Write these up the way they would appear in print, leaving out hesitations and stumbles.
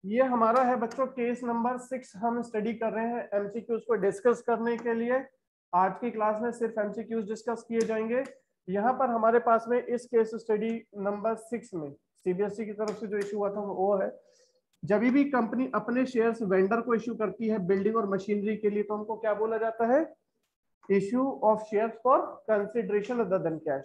ये हमारा है बच्चों केस नंबर 6। हम स्टडी कर रहे हैं एमसीक्यूज को डिस्कस करने के लिए। आज की क्लास में सिर्फ एमसीक्यूज डिस्कस किए जाएंगे। यहाँ पर हमारे पास में इस केस स्टडी नंबर 6 में सीबीएसई की तरफ से जो इशू हुआ था वो है, जब भी कंपनी अपने शेयर्स वेंडर को इशू करती है बिल्डिंग और मशीनरी के लिए, तो हमको क्या बोला जाता है? Issue of shares for consideration other than cash.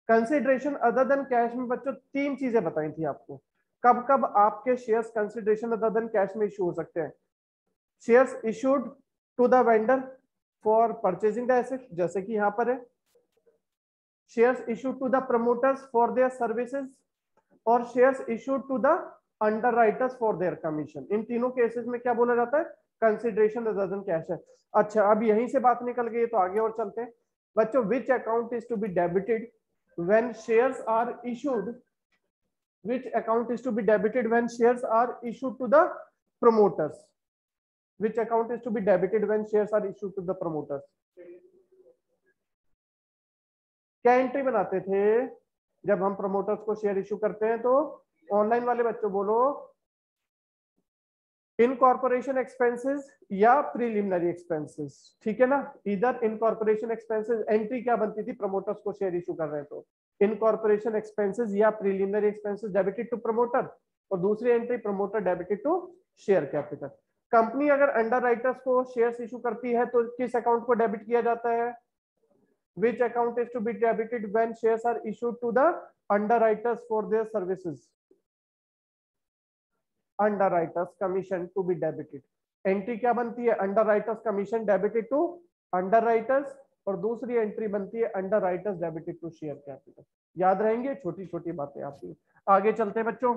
Consideration other than cash में बच्चों 3 चीजें बताई थी आपको, कब कब आपके shares consideration other than cash में इशू हो सकते हैं। Shares issued to the vendor for purchasing the asset, जैसे कि यहां पर है। Shares issued to the promoters for their services, और shares issued to the underwriters for their commission. इन तीनों केसेस में क्या बोला जाता है? कंसिडरेशन अदर देन कैश है। अच्छा, अब यहीं से बात निकल गई तो आगे और चलते हैं बच्चों। Which account is to be debited when shares are issued? Which account is to be debited when shares are issued to the promoters? Which account is to be debited when shares are issued to the promoters? क्या entry बनाते थे जब हम promoters को share issue करते हैं? तो online वाले बच्चों बोलो, इनकॉर्पोरेशन एक्सपेंसेस या प्रीलिमिनरी एक्सपेंसेस। ठीक है ना, इधर इनकॉर्पोरेशन एक्सपेंसेस एंट्री क्या बनती थी? प्रमोटर्स को शेयर इशू कर रहे हैं तो इनकॉर्पोरेशन एक्सपेंसेस या preliminary expenses debited to promoter, और दूसरी entry promoter debited to share capital. Company अगर अंडर राइटर्स को शेयर्स इशू करती है तो किस अकाउंट को डेबिट किया जाता है? Which account is to be debited when shares are issued to the underwriters for their services? Underwriters commission to be debited. Entry क्या बनती है? Underwriters commission debited to underwriters, और दूसरी एंट्री बनती है underwriters debited to share capital. याद रहेंगे, छोटी छोटी बातें आपकी। आगे चलते हैं बच्चों।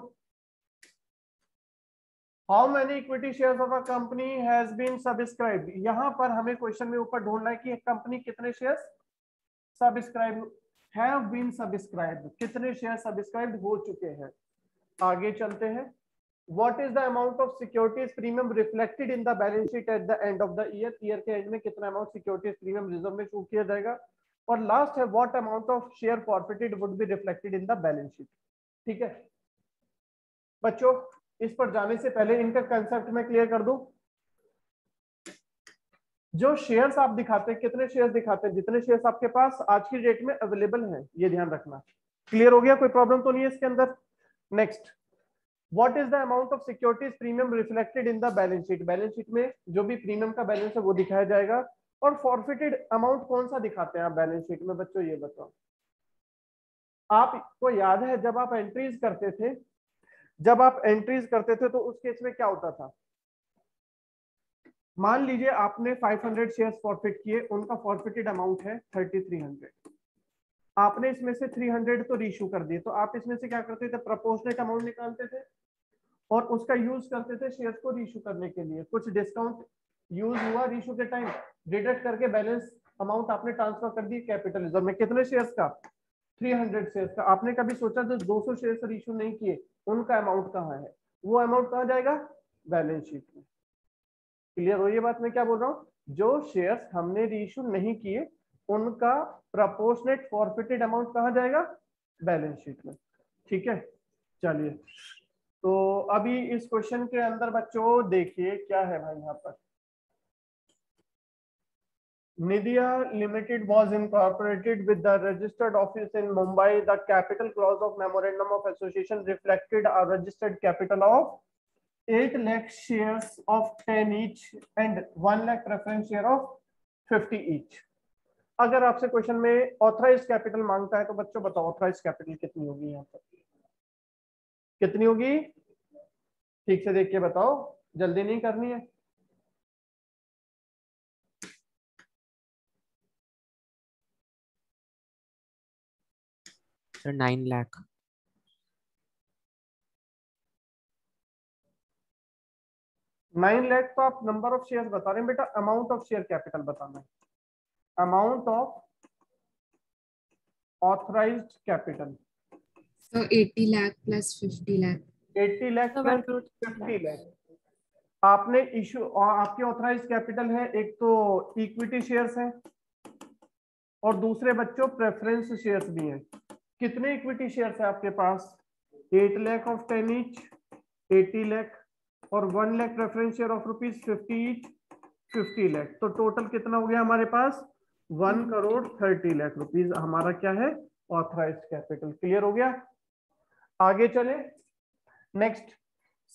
How many equity shares of a company has been subscribed? यहां पर हमें क्वेश्चन में ऊपर ढूंढना है कि एक कंपनी कितने shares subscribe have been subscribed, कितने शेयर सब्सक्राइब्ड हो चुके हैं। आगे चलते हैं। What is the amount of securities premium reflected in the balance sheet at the end of the year? Year के एंड में कितना अमाउंट सिक्योरिटीज प्रीमियम रिजर्व में शो किया जाएगा। और लास्ट है, what amount of share forfeited would be reflected in the balance sheet। ठीक है बच्चों, इस पर जाने से पहले इनका कंसेप्ट मैं क्लियर कर दूं। जो शेयर्स आप दिखाते हैं, कितने शेयर्स दिखाते हैं? जितने शेयर्स आपके पास आज की डेट में अवेलेबल हैं, ये ध्यान रखना। क्लियर हो गया? कोई प्रॉब्लम तो नहीं है इसके अंदर? Next, What is the amount of securities premium reflected in the balance sheet? Balance sheet में जो भी प्रीमियम का बैलेंस है वो दिखाया जाएगा। और फॉरफिटेड अमाउंट कौन सा दिखाते हैं आप बैलेंस शीट में? बच्चों ये बताओ, आपको याद है जब आप एंट्रीज करते थे, तो उस केस में क्या होता था? मान लीजिए आपने 500 शेयर्स फॉरफिट किए, उनका फॉरफिटेड अमाउंट है 3300। आपने इसमें से 300 तो रीइश्यू कर दिए, तो आप इसमें से क्या करते थे? प्रोपोर्शनेट अमाउंट निकालते थे और उसका यूज करते थे शेयर्स को रीइश्यू करने के लिए। कुछ डिस्काउंट यूज हुआ रीइश्यू के टाइम, डिडक्ट करके बैलेंस अमाउंट आपने ट्रांसफर कर दी कैपिटल रिजर्व में। कितने शेयर्स का? 300 शेयर्स का। आपने कभी सोचा जो 200 शेयर्स रीइश्यू नहीं किए उनका अमाउंट कहाँ है? वो अमाउंट कहाँ जाएगा? बैलेंस शीट में। क्लियर हो ये बात मैं क्या बोल रहा हूँ? जो शेयर्स हमने रीइश्यू नहीं किए उनका प्रोपोर्शनेट फॉरफिटेड अमाउंट कहाँ जाएगा? बैलेंस शीट में। ठीक है, चलिए तो अभी इस क्वेश्चन के अंदर बच्चों देखिए क्या है भाई। यहाँ पर निदिया limited was incorporated with the registered office in Mumbai. The capital clause of memorandum of association reflected a registered capital of 8 lakh shares of 10 each and 1 lakh preference share of 50 each. अगर आपसे question में authorised capital मांगता है तो बच्चों बताओ authorised capital कितनी होगी? यहाँ पर कितनी होगी? ठीक से देख के बताओ, जल्दी नहीं करनी है। सर 9 लाख। 9 लाख तो आप नंबर ऑफ शेयर्स बता रहे हैं बेटा, अमाउंट ऑफ शेयर कैपिटल बताना है। Amount of authorised capital So 80 lakh plus 50 lakh. 80 lakh plus 50 lakh. आपने इशू, आपके ऑथराइज्ड कैपिटल है, एक तो इक्विटी शेयर्स हैं और दूसरे बच्चों प्रेफरेंस शेयर्स भी हैं। कितने इक्विटी शेयर्स है आपके पास? 8 लाख ऑफ 10 ईच, 80 लाख और 1 lakh preference share of rupees 50 lakh. तो टोटल कितना हो गया हमारे पास 1,30,00,000 रुपीज हमारा क्या है ऑथराइज्ड कैपिटल। क्लियर हो गया। आगे चले next.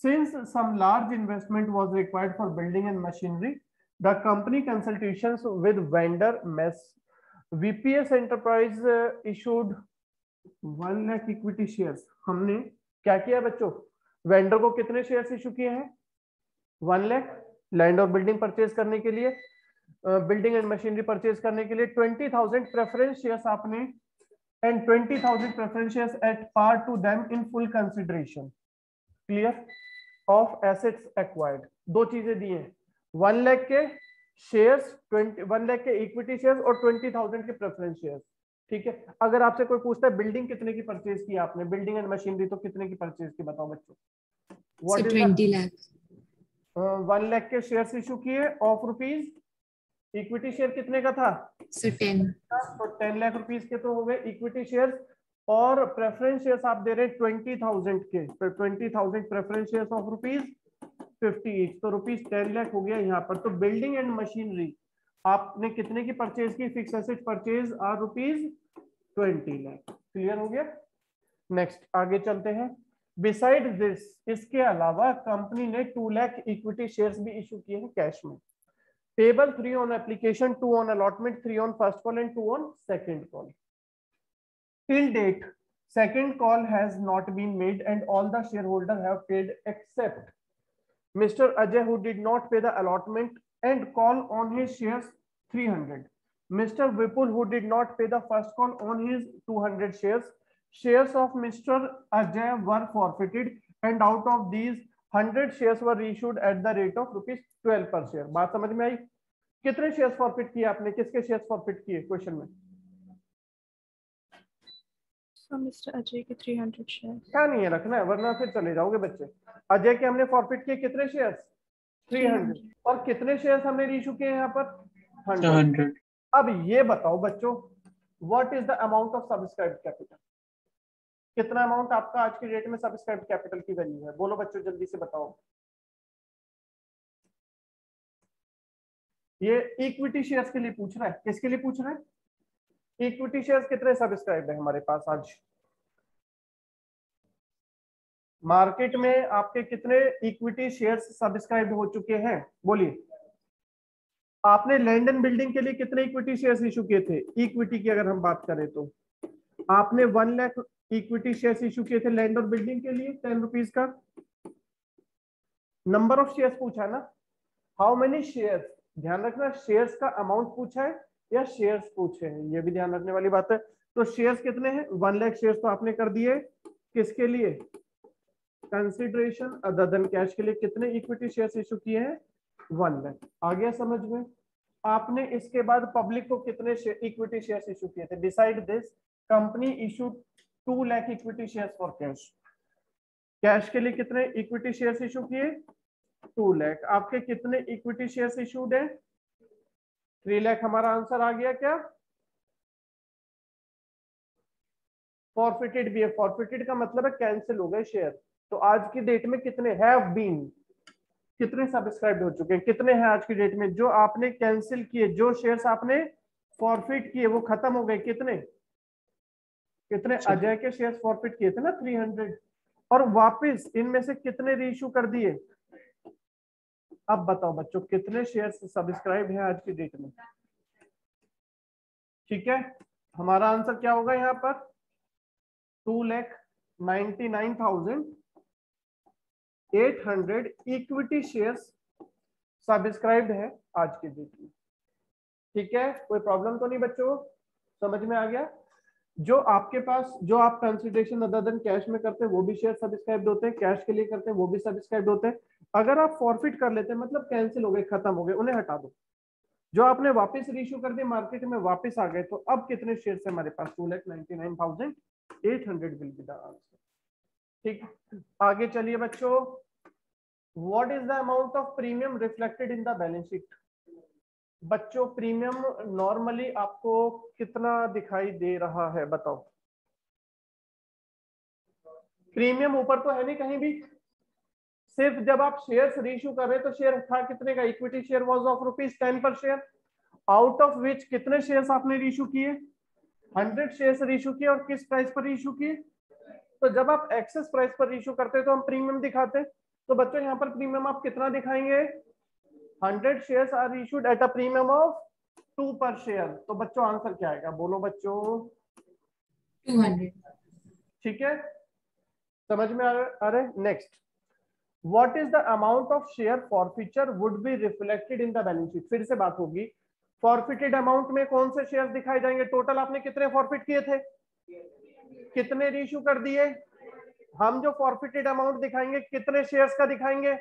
Since some large investment was required for building and machinery, the company consultations with vendor MES VPS Enterprise issued 1 lakh equity shares. हमने क्या किया बच्चों, वेंडर को कितने शेयर्स इशू किए हैं 1 लाख लैंड और बिल्डिंग परचेज करने के लिए, बिल्डिंग एंड मशीनरी परचेज करने के लिए 20,000 प्रेफरेंस शेयर्स आपने and 20,000 preference shares at par to them in full consideration clear of assets acquired. दो चीजें दी हैं 1 लाख के शेयर्स 1 लाख के इक्विटी शेयर्स और 20,000 के प्रेफरेंस शेयर्स। ठीक है। अगर आपसे कोई पूछता है बिल्डिंग कितने की परचेज की आपने, बिल्डिंग एंड मशीनरी तो कितने की परचेज की बताओ बच्चों। So 20 lakh. 1 लाख के शेयर्स इशू किए ऑफ रुपीज, इक्विटी शेयर कितने का था So 10. तो 10 लाख रुपीज के तो हो गए इक्विटी शेयर्स, और प्रेफरेंस शेयर्स आप दे रहे 20,000 के, 20,000 preference shares of rupees 50 each, तो रुपीज 10 लाख हो गया यहाँ पर। तो बिल्डिंग एंड मशीनरी आपने कितने की परचेज की, fix asset purchase are rupees 20 lakh. Clear हो गया। नेक्स्ट आगे चलते हैं। बिसाइड दिस, इसके अलावा कंपनी ने 2 लाख इक्विटी शेयर्स भी इशू किए हैं कैश में। Payable 3 on application, 2 on allotment, 3 on first call and 2 on second call. Till date, second call has not been made and all the shareholders have paid except Mr. Ajay who did not pay the allotment and call on his shares 300. Mr. Vipul who did not pay the first call on his 200 shares. Shares of Mr. Ajay were forfeited and out of these 100 shares were issued at the rate of ₹12 per share। बात समझ में आई। कितने shares forfeit किए आपने, किसके shares forfeit किए question में। Mister Ajay के 300 शेयर। क्या नहीं है रखना है वरना फिर चले जाओगे बच्चे। अजय के हमने फॉरफिट किए कितने शेयर्स 300 और कितने शेयर्स हमने इशू किए यहाँ पर 100। अब ये बताओ बच्चों what is the amount of subscribed capital, कितना अमाउंट आपका आज की डेट में सब्सक्राइब्ड कैपिटल की वैल्यू है, बोलो बच्चों जल्दी से बताओ। ये इक्विटी शेयर्स के लिए पूछ रहा है, किसके लिए पूछ रहा है, इक्विटी शेयर्स कितने सब्सक्राइब्ड है हमारे पास आज मार्केट में, आपके कितने इक्विटी शेयर्स सब्सक्राइब हो चुके हैं बोलिए। आपने लैंड एंड बिल्डिंग के लिए कितने इक्विटी शेयर्स इशू किए थे, इक्विटी की अगर हम बात करें तो आपने 1 लाख इक्विटी शेयर्स इशू किए थे लैंड और बिल्डिंग के लिए 10 रुपीज का। नंबर ऑफ शेयर्स पूछा है ना, हाउ मेनी शेयर्स, ध्यान रखना शेयर्स का अमाउंट पूछा है या शेयर्स पूछे हैं, ये भी ध्यान रखने वाली बात है। तो शेयर्स कितने हैं 1 लाख शेयर्स तो आपने कर दिए, किसके लिए कंसिडरेशन अदर देन कैश के लिए कितने इक्विटी शेयर्स इशू किए हैं 1 लाख। आ गया समझ में। आपने इसके बाद पब्लिक को कितने इक्विटी शेयर्स इशू किए थे, decide this company issue 2 lakh equity shares for cash. Cash के लिए कितने इक्विटी शेयर्स इशू किए 2 लाख। आपके कितने इक्विटी शेयर्स इशूड है 3 लाख। हमारा आंसर आ गया क्या, फॉरफिटेड भी है, फॉरफिटेड का मतलब है कैंसिल हो गए शेयर। तो आज की डेट में कितने हैव बीन, कितने सब्सक्राइब हो चुके हैं, कितने हैं आज की डेट में जो आपने कैंसिल किए, जो शेयर्स आपने फॉरफिट किए वो खत्म हो गए, कितने कितने अजय के शेयर्स फॉरफिट किए थे ना 300 और वापस इनमें से कितने रीइश्यू कर दिए। अब बताओ बच्चों कितने शेयर्स सब्सक्राइब है आज की डेट में। ठीक है हमारा आंसर क्या होगा यहाँ पर 2,99,800 इक्विटी शेयर्स सब्सक्राइब्ड है आज की डेट में। ठीक है कोई प्रॉब्लम तो नहीं बच्चों, समझ में आ गया। जो आपके पास जो आप कंसिडरेशन अदर देन कैश में करते हैं वो भी शेयर सब्सक्राइब्ड होते हैं, कैश के लिए करते हैं वो भी सब्सक्राइब्ड होते हैं। अगर आप फॉरफिट कर लेते हैं मतलब कैंसिल हो गए खत्म हो गए, उन्हें हटा दो। जो आपने वापस रीइश्यू कर दिए मार्केट में वापस आ गए, तो अब कितने शेयर है हमारे पास 2,99,800 विल बी द आंसर। ठीक आगे चलिए बच्चों, what is the amount of premium reflected in the balance sheet. बच्चों प्रीमियम नॉर्मली आपको कितना दिखाई दे रहा है बताओ, प्रीमियम ऊपर तो है नहीं कहीं भी, सिर्फ जब आप शेयर्स रीइश्यू कर रहे हैं तो शेयर था कितने का, इक्विटी शेयर वाज ऑफ ₹10 पर शेयर, आउट ऑफ विच कितने शेयर्स आपने रीइश्यू किए, 100 शेयर्स रीइश्यू किए, और किस प्राइस पर रीइश्यू किए। तो जब आप एक्सेस प्राइस पर रीइश्यू करते हैं तो हम प्रीमियम दिखाते हैं। तो बच्चों यहाँ पर प्रीमियम आप कितना दिखाएंगे, 100 shares are issued at a premium of 2 per share. तो बच्चों आंसर क्या आएगा, बोलो बच्चों, 200. ठीक है, समझ में आ रहे। Next, what is the amount of share forfeiture would be reflected in the balance sheet. फिर से बात होगी, फॉरफिटेड अमाउंट में कौन से शेयर्स दिखाए जाएंगे, टोटल आपने कितने फॉरफिट किए थे, कितने रीइश्यू कर दिए। हम जो फॉरफिटेड अमाउंट दिखाएंगे कितने शेयर्स का दिखाएंगे,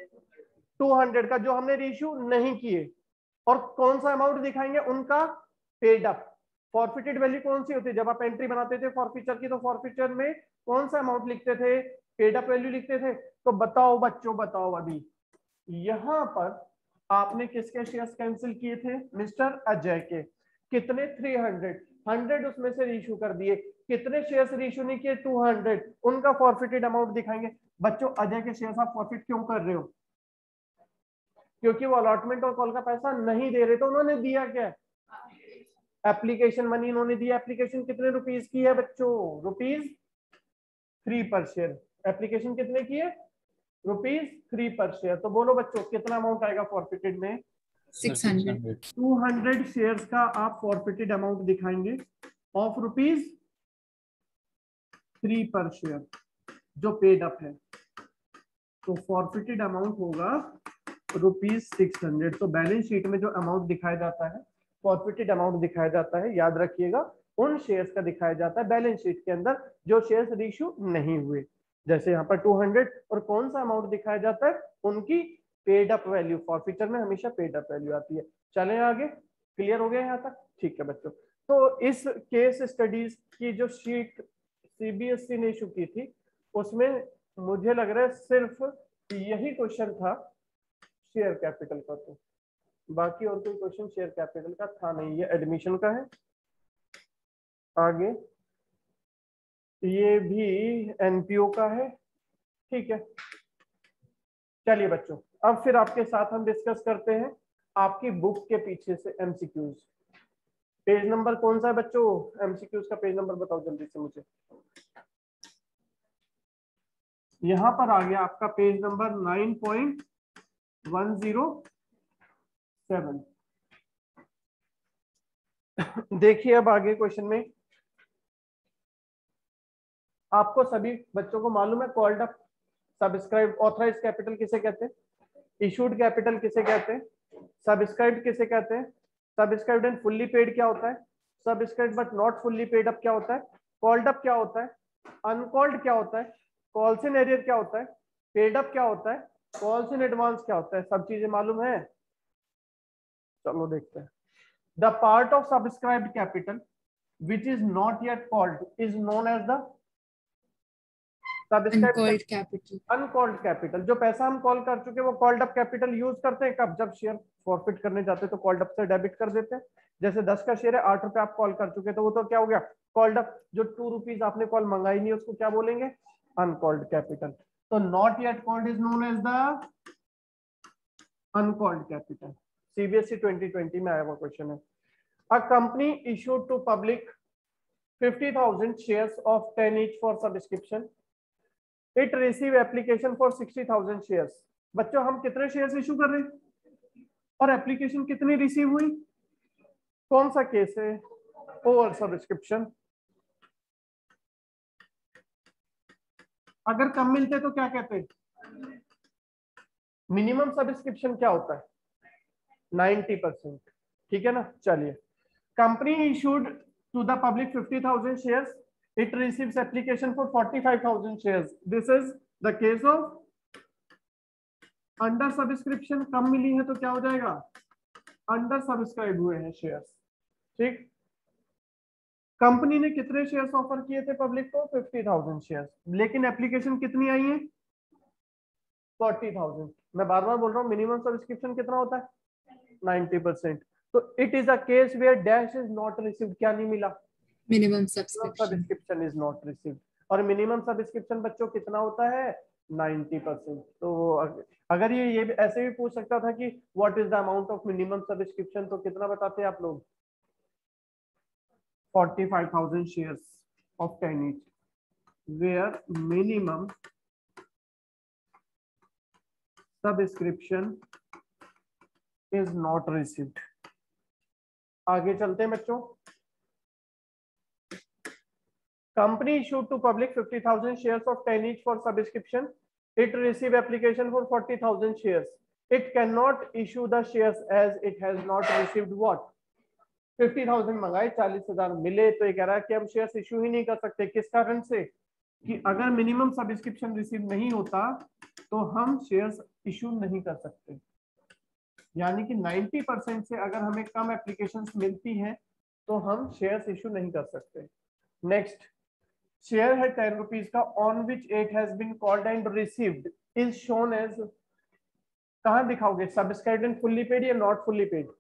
200 का जो हमने रीइश्यू नहीं किए। और कौन सा अमाउंट दिखाएंगे, उनका पेड अप। फॉरफिटेड वैल्यू कौन सी होती है, जब आप एंट्री बनाते थे फॉरफिचर की तो फॉरफिचर में कौन सा अमाउंट लिखते थे, पेड अप वैल्यू लिखते थे। तो बताओ बच्चों, बताओ अभी यहां पर आपने किसके शेयर्स कैंसिल किए थे, मिस्टर अजय के, कितने, 300, 100 उसमें से रीइश्यू कर दिए, कितने शेयर्स रीइश्यू नहीं किए, 200, उनका फॉरफिटेड अमाउंट दिखाएंगे। बच्चों अजय के शेयर्स आप फॉरफिट क्यों कर रहे हो, क्योंकि वो अलॉटमेंट और कॉल का पैसा नहीं दे रहे, तो उन्होंने दिया क्या, एप्लीकेशन मनी इन्होंने दिया। एप्लीकेशन कितने रुपीस की है बच्चों, ₹3 पर शेयर। एप्लीकेशन कितने की है, ₹3 पर शेयर। तो बोलो बच्चों कितना अमाउंट आएगा फॉरफिटेड में, 600. 200 शेयर्स का आप फॉरफिटेड अमाउंट दिखाएंगे ऑफ ₹3 पर शेयर जो पेड अप है। तो फॉरफिटेड अमाउंट होगा ₹600। तो बैलेंस शीट में जो अमाउंट दिखाया जाता है, फॉरफिटेड अमाउंट दिखाया जाता है, याद रखिएगा उन शेयर्स का दिखाया जाता है बैलेंस शीट के अंदर जो शेयर्स रीइश्यू नहीं हुए। जैसे यहाँ पर 200, और कौन सा अमाउंट दिखाया जाता है, उनकी पेड अप वैल्यू। फॉरफिचर में हमेशा पेड अप वैल्यू आती है। चलें आगे, क्लियर हो गया यहाँ तक, ठीक है बच्चों। तो इस केस स्टडीज की जो शीट सीबीएसई ने इशू की थी उसमें मुझे लग रहा है सिर्फ यही क्वेश्चन था शेयर कैपिटल का, तो बाकी और कोई क्वेश्चन शेयर कैपिटल का था नहीं। ये एडमिशन का है। आगे ये भी एनपीओ का है, ठीक है। चलिए बच्चों, अब फिर आपके साथ हम डिस्कस करते हैं आपकी बुक के पीछे से एमसीक्यूज। पेज नंबर कौन सा है बच्चों, एमसीक्यूज का पेज नंबर बताओ जल्दी से मुझे। यहां पर आ गया आपका पेज नंबर 9.107। देखिए अब आगे क्वेश्चन में आपको सभी बच्चों को मालूम है called up, subscribe, authorise capital किसे कहते हैं, इशूड कैपिटल किसे कहते हैं, सब्सक्राइब्ड किसे कहते हैं, सब्सक्राइब्ड एंड फुल्ली पेड क्या होता है, subscribed but not fully paid up क्या होता है, कॉल्ड अप क्या होता है, अनकॉल्ड क्या होता है, कॉल्स इन एरियर क्या होता है, पेड अप क्या होता है, कॉल्स इन एडवांस क्या होता है, सब चीजें मालूम है। चलो देखते हैं। The part of subscribed capital which is not yet called is known as the Uncalled capital. Uncalled capital. जो पैसा हम कॉल कर चुके वो कॉल्ड अप कैपिटल यूज करते हैं कब, जब शेयर फॉरफिट करने जाते हैं तो कॉल्ड अप से डेबिट कर देते हैं। जैसे 10 का शेयर है, 8 रुपए आप कॉल कर चुके तो वो तो क्या हो गया, कॉल्ड अप। जो 2 रुपीज आपने कॉल मंगाई नहीं उसको क्या बोलेंगे, अनकॉल्ड कैपिटल। तो not yet called is known as the uncalled capital. CBSE 2020 में आया हुआ क्वेश्चन है। A company issued to public 50,000 shares of 10 each for subscription. It receive application for 60,000 shares. बच्चों हम कितने शेयर्स इशू कर रहे हैं और एप्लीकेशन कितनी रिसीव हुई, कौन सा केस है, ओवर सब्सक्रिप्शन। अगर कम मिलते तो क्या कहते हैं, मिनिमम सब्सक्रिप्शन क्या होता है, 90%, ठीक है ना। चलिए, company issued to the public 50,000 shares. It receives application for 45,000 shares. This is the case of under subscription. कम मिली है तो क्या हो जाएगा, अंडर सब्सक्राइब हुए हैं शेयर्स, ठीक। कंपनी ने कितने शेयर्स ऑफर किए थे पब्लिक को, 50,000 शेयर्स, लेकिन एप्लीकेशन कितनी आई है, 40,000। मैं बार बार बोल रहा हूँ मिनिमम सब्सक्रिप्शन कितना होता है, 90%। तो it is a case where dash is not received, क्या नहीं मिला, Minimum subscription. Subscription is not received. और मिनिमम सब्सक्रिप्शन बच्चों कितना होता है, 90%। तो अगर ये भी ऐसे भी पूछ सकता था कि what is the amount of minimum subscription, तो कितना बताते आप लोग? 45,000 shares of 10 each, where minimum subscription is not received। आगे चलते हैं बच्चों। Company issued to public 50,000 shares of 10 each for subscription. It received application for 40,000 shares. It cannot issue the shares as it has not received what? 50,000 मंगाए, 40,000 मिले, तो ये कह रहा है कि हम शेयर्स इशू ही नहीं कर सकते। किस कारण से? कि अगर मिनिमम सब्सक्रिप्शन रिसीव नहीं होता तो हम शेयर्स इशू नहीं कर सकते। यानी कि 90% से अगर हमें कम एप्लीकेशंस मिलती हैं तो हम शेयर्स इशू नहीं कर सकते। नेक्स्ट, शेयर है 10 रुपीज का, on which it has been called and received is shown as, कहां दिखाओगे? सब्सक्राइब्ड एंड फुल्ली पेड या नॉट फुल्ली पेड?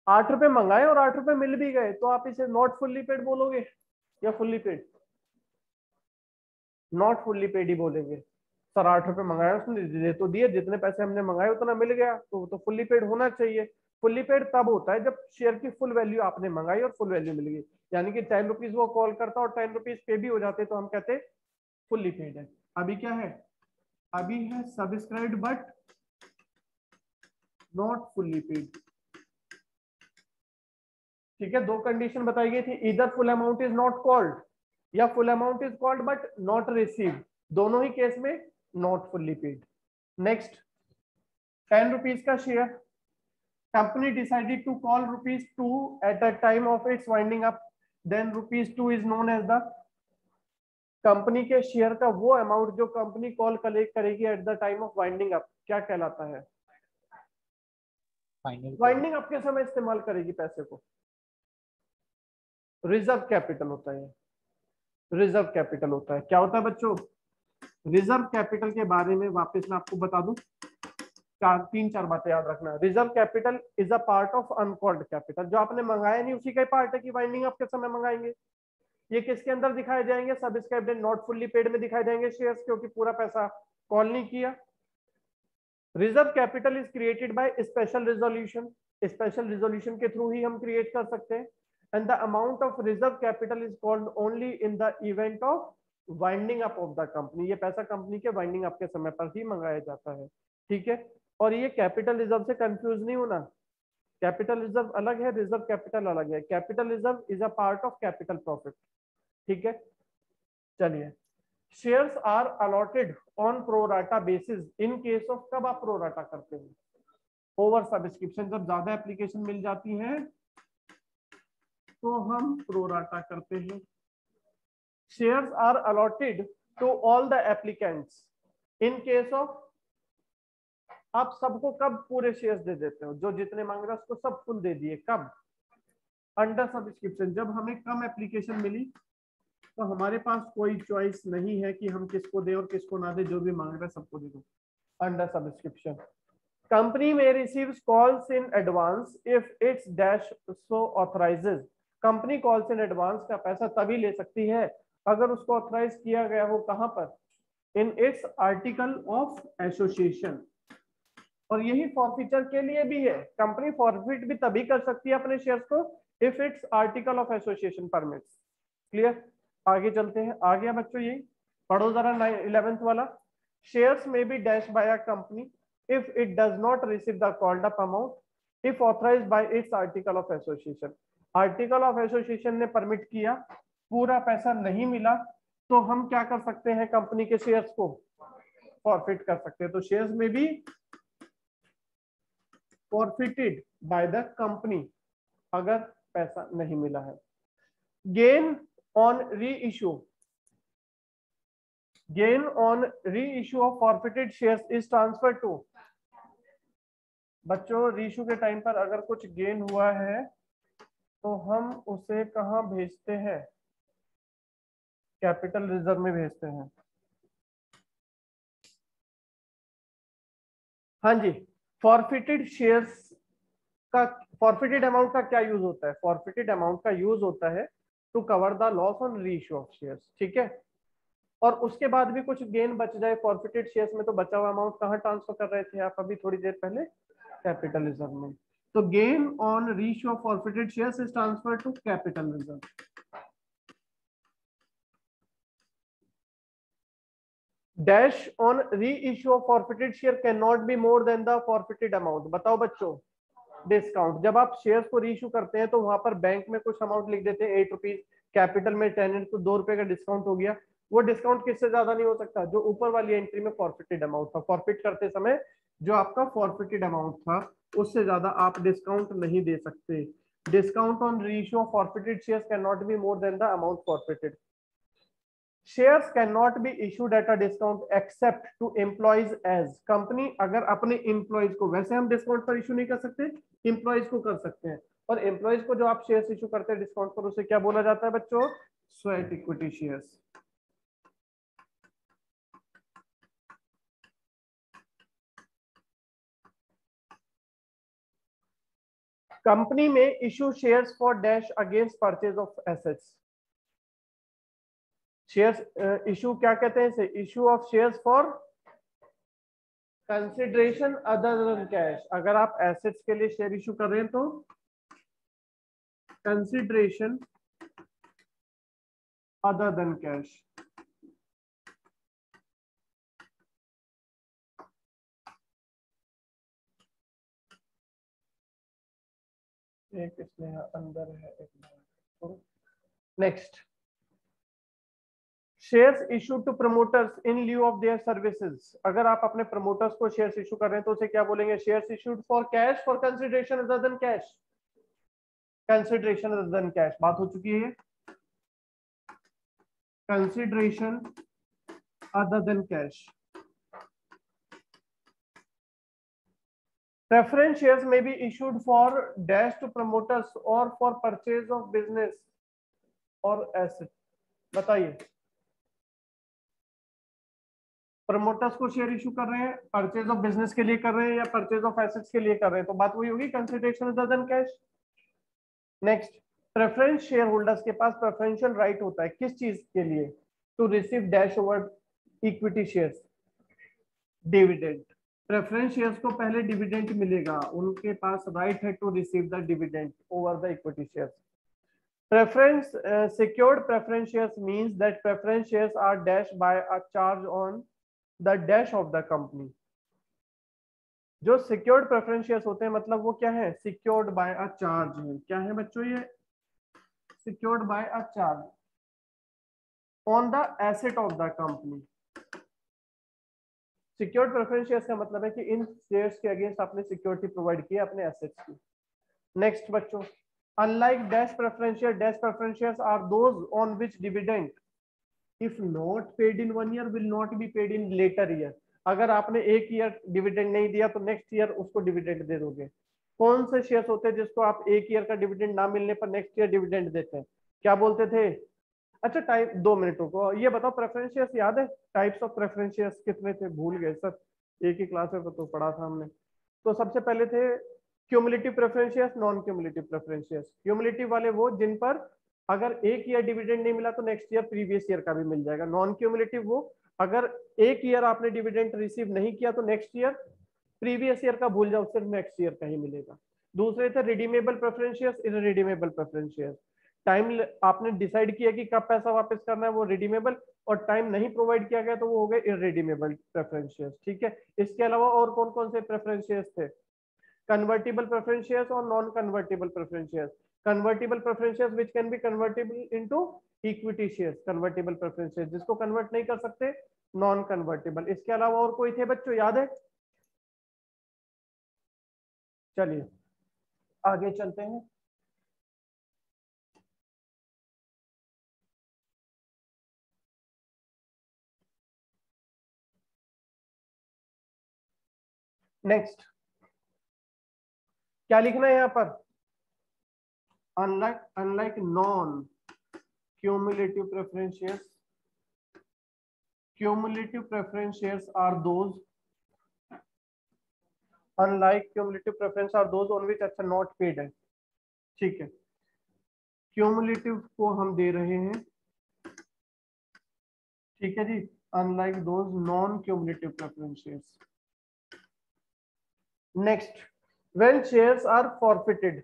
8 रुपए मंगाए और 8 रुपए मिल भी गए, तो आप इसे नॉट फुल्ली पेड बोलोगे या fully paid? Not fully paid ही बोलेंगे। सर 8 रुपए मंगाया, उसने दे तो दिए, जितने पैसे हमने मंगाए उतना मिल गया, तो फुल्ली पेड होना चाहिए। फुल्ली पेड तब होता है जब शेयर की फुल वैल्यू आपने मंगाई और फुल वैल्यू मिल गई। यानी कि 10 रुपीज वो कॉल करता और 10 रुपीज पे भी हो जाते, तो हम कहते फुल्ली पेड है। अभी क्या है? अभी है subscribed but not fully paid. ठीक है, दो कंडीशन बताई गई थी, इधर full amount is not called या full amount is called but not received. दोनों ही केस में not fully paid. Next, 10 rupees का share, company decided to call ₹2 at the time of its winding up, then ₹2 is known as the, company के share का वो अमाउंट जो company call collect करेगी eight the time of winding up क्या कहलाता है? वाइंडिंग अप के समय इस्तेमाल करेगी पैसे को, रिजर्व कैपिटल होता है। रिजर्व कैपिटल होता है। क्या होता है बच्चों? रिजर्व कैपिटल के बारे में वापस मैं आपको बता दूं, तीन चार बातें याद रखना। Reserve capital is a part of uncalled capital, जो आपने मंगाया नहीं उसी का पार्ट है कि वाइंडिंग अप के समय मंगाएंगे। ये किसके अंदर दिखाए जाएंगे? Subscribed and not fully paid में दिखाए जाएंगे शेयर्स, क्योंकि पूरा पैसा कॉल नहीं किया। Reserve capital is created by special resolution, special resolution के थ्रू ही हम क्रिएट कर सकते हैं। And the amount of reserve capital is called only in the event of winding up of the company. ये पैसा कंपनी के वाइंडिंग अप के समय पर ही मंगाया जाता है। ठीक है, और ये कैपिटल रिजर्व से कंफ्यूज नहीं होना। कैपिटल रिजर्व अलग है, रिजर्व कैपिटल अलग है। Capital reserve is a part of capital profit. ठीक है, चलिए। Shares are allotted on pro rata basis in case of, कब आप प्रोराटा करते हैं? ओवर सब्सक्रिप्शन, जब ज्यादा एप्लीकेशन मिल जाती है तो हम प्रोराटा करते हैं। Shares are allotted to all the applicants in case of, आप सबको कब पूरे शेयर्स दे देते हो? जो जितने मांग रहे हैं उसको सब फुल दे दिए। कब? अंडर सब्सक्रिप्शन, जब हमें कम एप्लीकेशन मिली तो हमारे पास कोई चॉइस नहीं है कि हम किसको दे और किसको ना दे, जो भी मांग रहे हैं सबको दे दो। Under subscription. कंपनी में receives calls in advance if its dash so authorises. Company calls in advance का पैसा तभी ले सकती है अगर उसको ऑथराइज किया गया हो। कहां पर? In its article of association. और यही फॉरफीचर के लिए भी है। कंपनी फॉरफिट भी तभी कर सकती है अपने शेयर्स को if it's article of association permits. Clear? आगे चलते हैं। आ गया बच्चों? यही पढ़ो जरा 11th वाला। शेयर्स में B dash by a company if it does not receive the called up amount if authorised by its article of association. Article of association ने परमिट किया, पूरा पैसा नहीं मिला, तो हम क्या कर सकते हैं? कंपनी के शेयर्स को फॉरफिट कर सकते हैं। तो शेयर्स में भी फॉरफिटेड बाय द कंपनी अगर पैसा नहीं मिला है। Gain on reissue, gain on reissue of forfeited shares is transfer to. बच्चों, री इशू के टाइम पर अगर कुछ गेन हुआ है तो हम उसे कहां भेजते हैं? कैपिटल रिजर्व में भेजते हैं। हाँ जी, फॉरफिटेड शेयर्स का, फॉरफिटेड अमाउंट का क्या यूज होता है? फॉरफिटेड अमाउंट का यूज होता है to cover the loss on reissue of shares. ठीक है, और उसके बाद भी कुछ गेन बच जाए फॉरफिटेड शेयर्स में, तो बचा हुआ अमाउंट कहाँ ट्रांसफर कर रहे थे आप अभी थोड़ी देर पहले? कैपिटल रिजर्व में। तो gain on reissue of forfeited shares is transfer to capital reserve. Dash on reissue of forfeited share can not be more than the forfeited amount. बताओ बच्चों, डिस्काउंट जब आप शेयर्स को रीइश्यू करते हैं तो वहां पर बैंक में कुछ अमाउंट लिख देते हैं 8 रुपीज, कैपिटल में 10 तो 2 रुपए का डिस्काउंट हो गया। वो डिस्काउंट किससे ज्यादा नहीं हो सकता? जो ऊपर वाली एंट्री में फॉरफिटेड अमाउंट था, फॉरफिट करते समय जो आपका फॉरफिटेड अमाउंट था उससे ज्यादा आप डिस्काउंट नहीं दे सकते। Discount on reissue of forfeited shares can not be more than the amount forfeited. Shares can not be issued at a discount except to employees as. Company अगर अपने एम्प्लॉइज को, वैसे हम डिस्काउंट पर इशू नहीं कर सकते, एम्प्लॉइज को कर सकते हैं, और एम्प्लॉइज को जो आप शेयर्स इशू करते हैं डिस्काउंट पर, उसे क्या बोला जाता है बच्चों? Sweat equity shares. कंपनी में issue shares for dash against purchase of assets. Shares issue क्या कहते हैं इसे? Issue of shares for consideration other than cash. अगर आप एसेट्स के लिए शेयर इशू कर रहे हैं तो कंसिडरेशन अदर देन कैश। एक इसमें अंदर है, एक next. Shares issue to promoters in lieu of their services. अगर आप अपने प्रमोटर्स को शेयर्स इशू कर रहे हैं तो उसे क्या बोलेंगे? Shares issued for cash, for consideration other than cash. Consideration other than cash बात हो चुकी है। Consideration other than cash. Preference shares may be issued for dash to promoters or for purchase of business or asset। बताइए, promoters को share issue कर रहे हैं, purchase of business के लिए कर रहे हैं या परचेज ऑफ एसेट्स के लिए कर रहे हैं, तो बात वही होगी, consideration other than cash. Next, preference share holders के पास प्रेफरेंशियल राइट होता है किस चीज के लिए? To receive dash over equity shares, dividend. Preference shares को पहले डिविडेंड मिलेगा, उनके पास राइट है to receive the dividend over the equity shares. Preference secured preference shares means that preference shares are dashed by a charge on the dash of the company। जो secured preference shares होते हैं मतलब वो क्या है? secured by a charge है। क्या है बच्चों ये? secured by a charge on the asset of the company। secured preference shares का मतलब है कि इन शेयर्स के अगेंस्ट आपने सिक्योरिटी प्रोवाइड की अपने एसेट्स की। नेक्स्ट बच्चों, unlike dash preference shares are those on which dividend if not paid in 1 year will not be paid in later year। अगर आपने एक ईयर डिविडेंड नहीं दिया तो नेक्स्ट ईयर उसको डिविडेंड दे दोगे। कौन से शेयर्स होते हैं जिसको आप एक ईयर का डिविडेंड ना मिलने पर नेक्स्ट ईयर डिविडेंड देते हैं? क्या बोलते थे? अच्छा टाइप, 2 मिनटों को ये बताओ, प्रेफरेंस शेयर्स याद है? टाइप्स ऑफ प्रेफरेंस शेयर्स कितने थे? भूल गए सर, एक ही क्लास में तो पढ़ा था हमने। तो सबसे पहले थे cumulative preference shares, non cumulative preference shares. Cumulative वाले वो जिन पर अगर एक ईयर डिविडेंड नहीं मिला तो नेक्स्ट ईयर प्रीवियस ईयर का भी मिल जाएगा। नॉन क्यूमुलेटिव वो अगर एक ईयर आपने डिविडेंड रिसीव नहीं किया तो नेक्स्ट ईयर प्रीवियस ईयर का भूल जाओ, सिर्फ नेक्स्ट ईयर का ही मिलेगा। दूसरे थे redeemable preference shares, irredeemable preference shares. Time आपने डिसाइड किया कि कब पैसा वापस करना है वो रिडीमेबल, और टाइम नहीं प्रोवाइड किया गया तो वो हो गए इररिडीमेबल प्रेफरेंस शेयर्स। ठीक है, इसके अलावा और कौन कौन से प्रेफरेंस शेयर्स थे? convertible preference shares or non convertible preference shares। convertible preference shares which can be convertible into equity shares, convertible preference shares जिसको कन्वर्ट नहीं कर सकते, नॉन कन्वर्टेबल। इसके अलावा और कोई थे बच्चों याद है? चलिए आगे चलते हैं। नेक्स्ट क्या लिखना है यहाँ पर? Unlike non cumulative preference shares, cumulative preference shares are those, unlike cumulative preference are those on which अच्छा नॉट पेड है। ठीक है, क्यूमुलेटिव को हम दे रहे हैं ठीक है जी, unlike those non cumulative preference shares. Next, when shares are forfeited.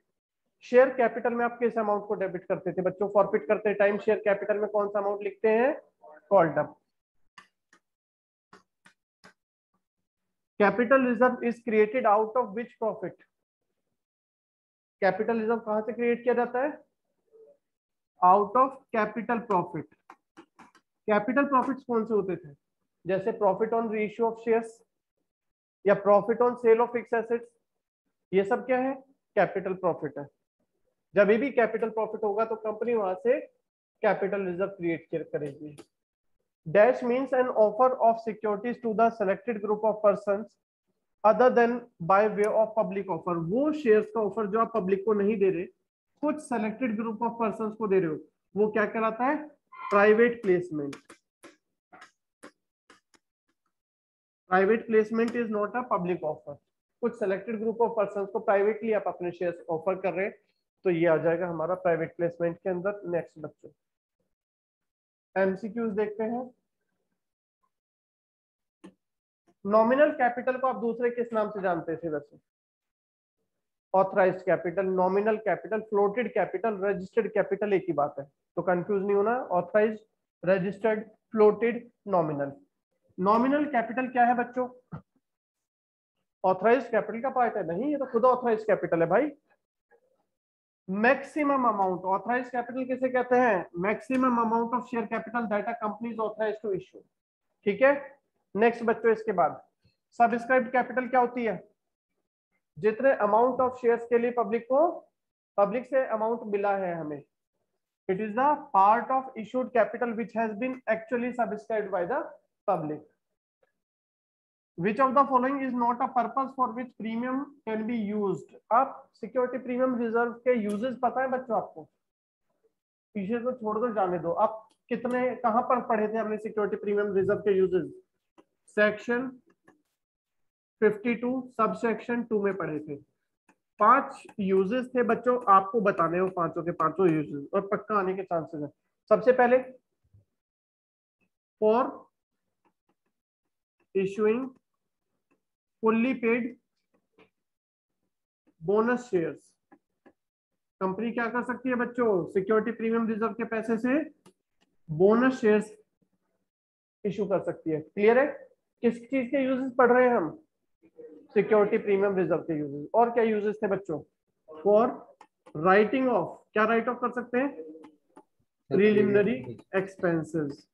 Share capital में आप किस अमाउंट को डेबिट करते थे बच्चों? फॉरफिट करते टाइम शेयर कैपिटल में कौन सा अमाउंट लिखते हैं? Called up. Capital reserve is created out of which profit? Capital reserve कहां से क्रिएट किया जाता है? Out of capital profit. Capital profits कौन से होते थे? जैसे profit on reissue of shares या profit on sale of fixed assets, ये सब क्या है? कैपिटल प्रॉफिट है। जब भी कैपिटल प्रॉफिट होगा तो कंपनी वहां से कैपिटल रिजर्व क्रिएट करेगी। Dash means an offer of securities to the selected group of persons other than by way of public offer. वो शेयर्स का ऑफर जो आप पब्लिक को नहीं दे रहे, कुछ सेलेक्टेड ग्रुप ऑफ पर्संस को दे रहे हो, वो क्या कहलाता है? Private placement. Private placement is not a public offer. कुछ सेलेक्टेड ग्रुप ऑफ पर्संस को प्राइवेटली आप अपने शेयर्स ऑफर कर रहे हैं, तो ये आ जाएगा हमारा प्राइवेट प्लेसमेंट के अंदर। नेक्स्ट बच्चों, एमसीक्यूज देखते हैं। नॉमिनल कैपिटल को आप दूसरे किस नाम से जानते थे वैसे? Authorised capital, nominal capital, floated capital, registered capital, एक ही बात है, तो कंफ्यूज नहीं होना। Authorised, registered, floated, nominal. Nominal capital क्या है बच्चों? ऑथराइज्ड कैपिटल का पार्ट है? नहीं, ये तो खुद ऑथराइज्ड कैपिटल है भाई। मैक्सिमम अमाउंट, ऑथराइज्ड कैपिटल किसे कहते हैं? Maximum amount of share capital that a company is authorised to issue. ठीक है। नेक्स्ट बच्चों, इसके बाद सब्सक्राइब्ड कैपिटल क्या होती है? जितने अमाउंट ऑफ शेयर्स के लिए पब्लिक से अमाउंट मिला है हमें, it is the part of issued capital which has been actually subscribed by the public. Which of the following is not a purpose for which premium can be used? आप security premium reserve के uses पता है बच्चों आपको? पीछे तो छोड़ दो, जाने दो। आप कितने कहां पर पढ़े थे हमने सिक्योरिटी प्रीमियम रिजर्व के यूजेस? सेक्शन 52 सब सेक्शन 2 में पढ़े थे। 5 यूजेस थे बच्चों, आपको बताने हो पांचों के पांचों यूजेस, और पक्का आने के चांसेस है। सबसे पहले, for issuing fully paid bonus shares. Company क्या कर सकती है बच्चों? सिक्योरिटी प्रीमियम रिजर्व के पैसे से बोनस शेयर्स इशू कर सकती है। क्लियर है? किस चीज के यूजेस पढ़ रहे हैं हम? सिक्योरिटी प्रीमियम रिजर्व के यूजेस। और क्या यूजेस थे बच्चों? फॉर राइटिंग ऑफ, क्या राइट ऑफ कर सकते हैं? प्रिलिमिनरी एक्सपेंसेस,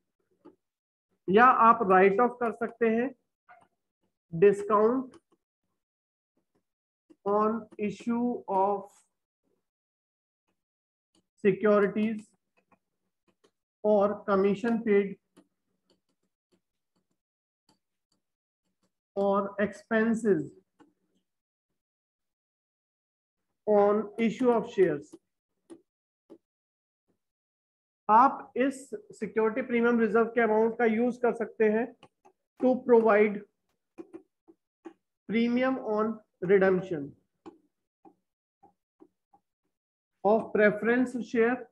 या आप राइट ऑफ कर सकते हैं discount on issue of securities or commission paid or expenses on issue of shares। आप इस सिक्योरिटी प्रीमियम रिजर्व के अमाउंट का यूज कर सकते हैं to provide premium on redemption of preference share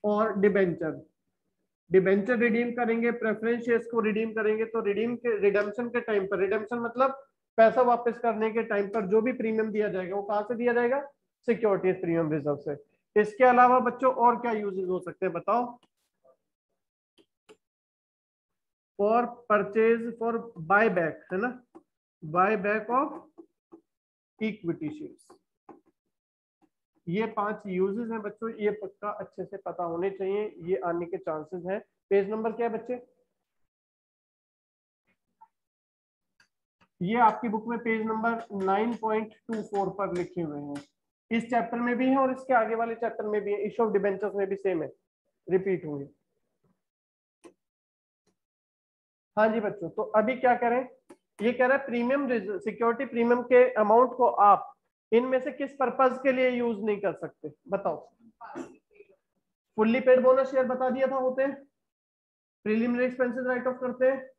और डिबेंचर। डिबेंचर रिडीम करेंगे, प्रेफरेंस शेयर्स को रिडीम करेंगे, तो रिडम्पशन के टाइम पर, रिडम्पशन मतलब पैसा वापस करने के टाइम पर जो भी प्रीमियम दिया जाएगा वो कहां से दिया जाएगा? सिक्योरिटीज प्रीमियम रिजर्व से। इसके अलावा बच्चों और क्या यूजेस हो सकते हैं बताओ? For purchase, for buy back, है ना, buy back of equity shares. ये 5 यूजेस हैं बच्चों, ये पक्का अच्छे से पता होने चाहिए, ये आने के चांसेस हैं। पेज नंबर क्या है बच्चे? ये आपकी बुक में पेज नंबर 9.24 पर लिखे हुए हैं। इस चैप्टर में भी है और इसके आगे वाले चैप्टर में भी है। इशू ऑफ डिबेंचर्स में भी सेम है, रिपीट हुई। हाँ जी बच्चों, तो अभी क्या करें? ये कह रहा है प्रीमियम सिक्योरिटी प्रीमियम के अमाउंट को आप इनमें से किस पर्पज के लिए यूज नहीं कर सकते बताओ? फुल्ली पेड बोनस शेयर बता दिया था होते हैं, प्रीलिमिनरी एक्सपेंसेस राइट ऑफ करते हैं,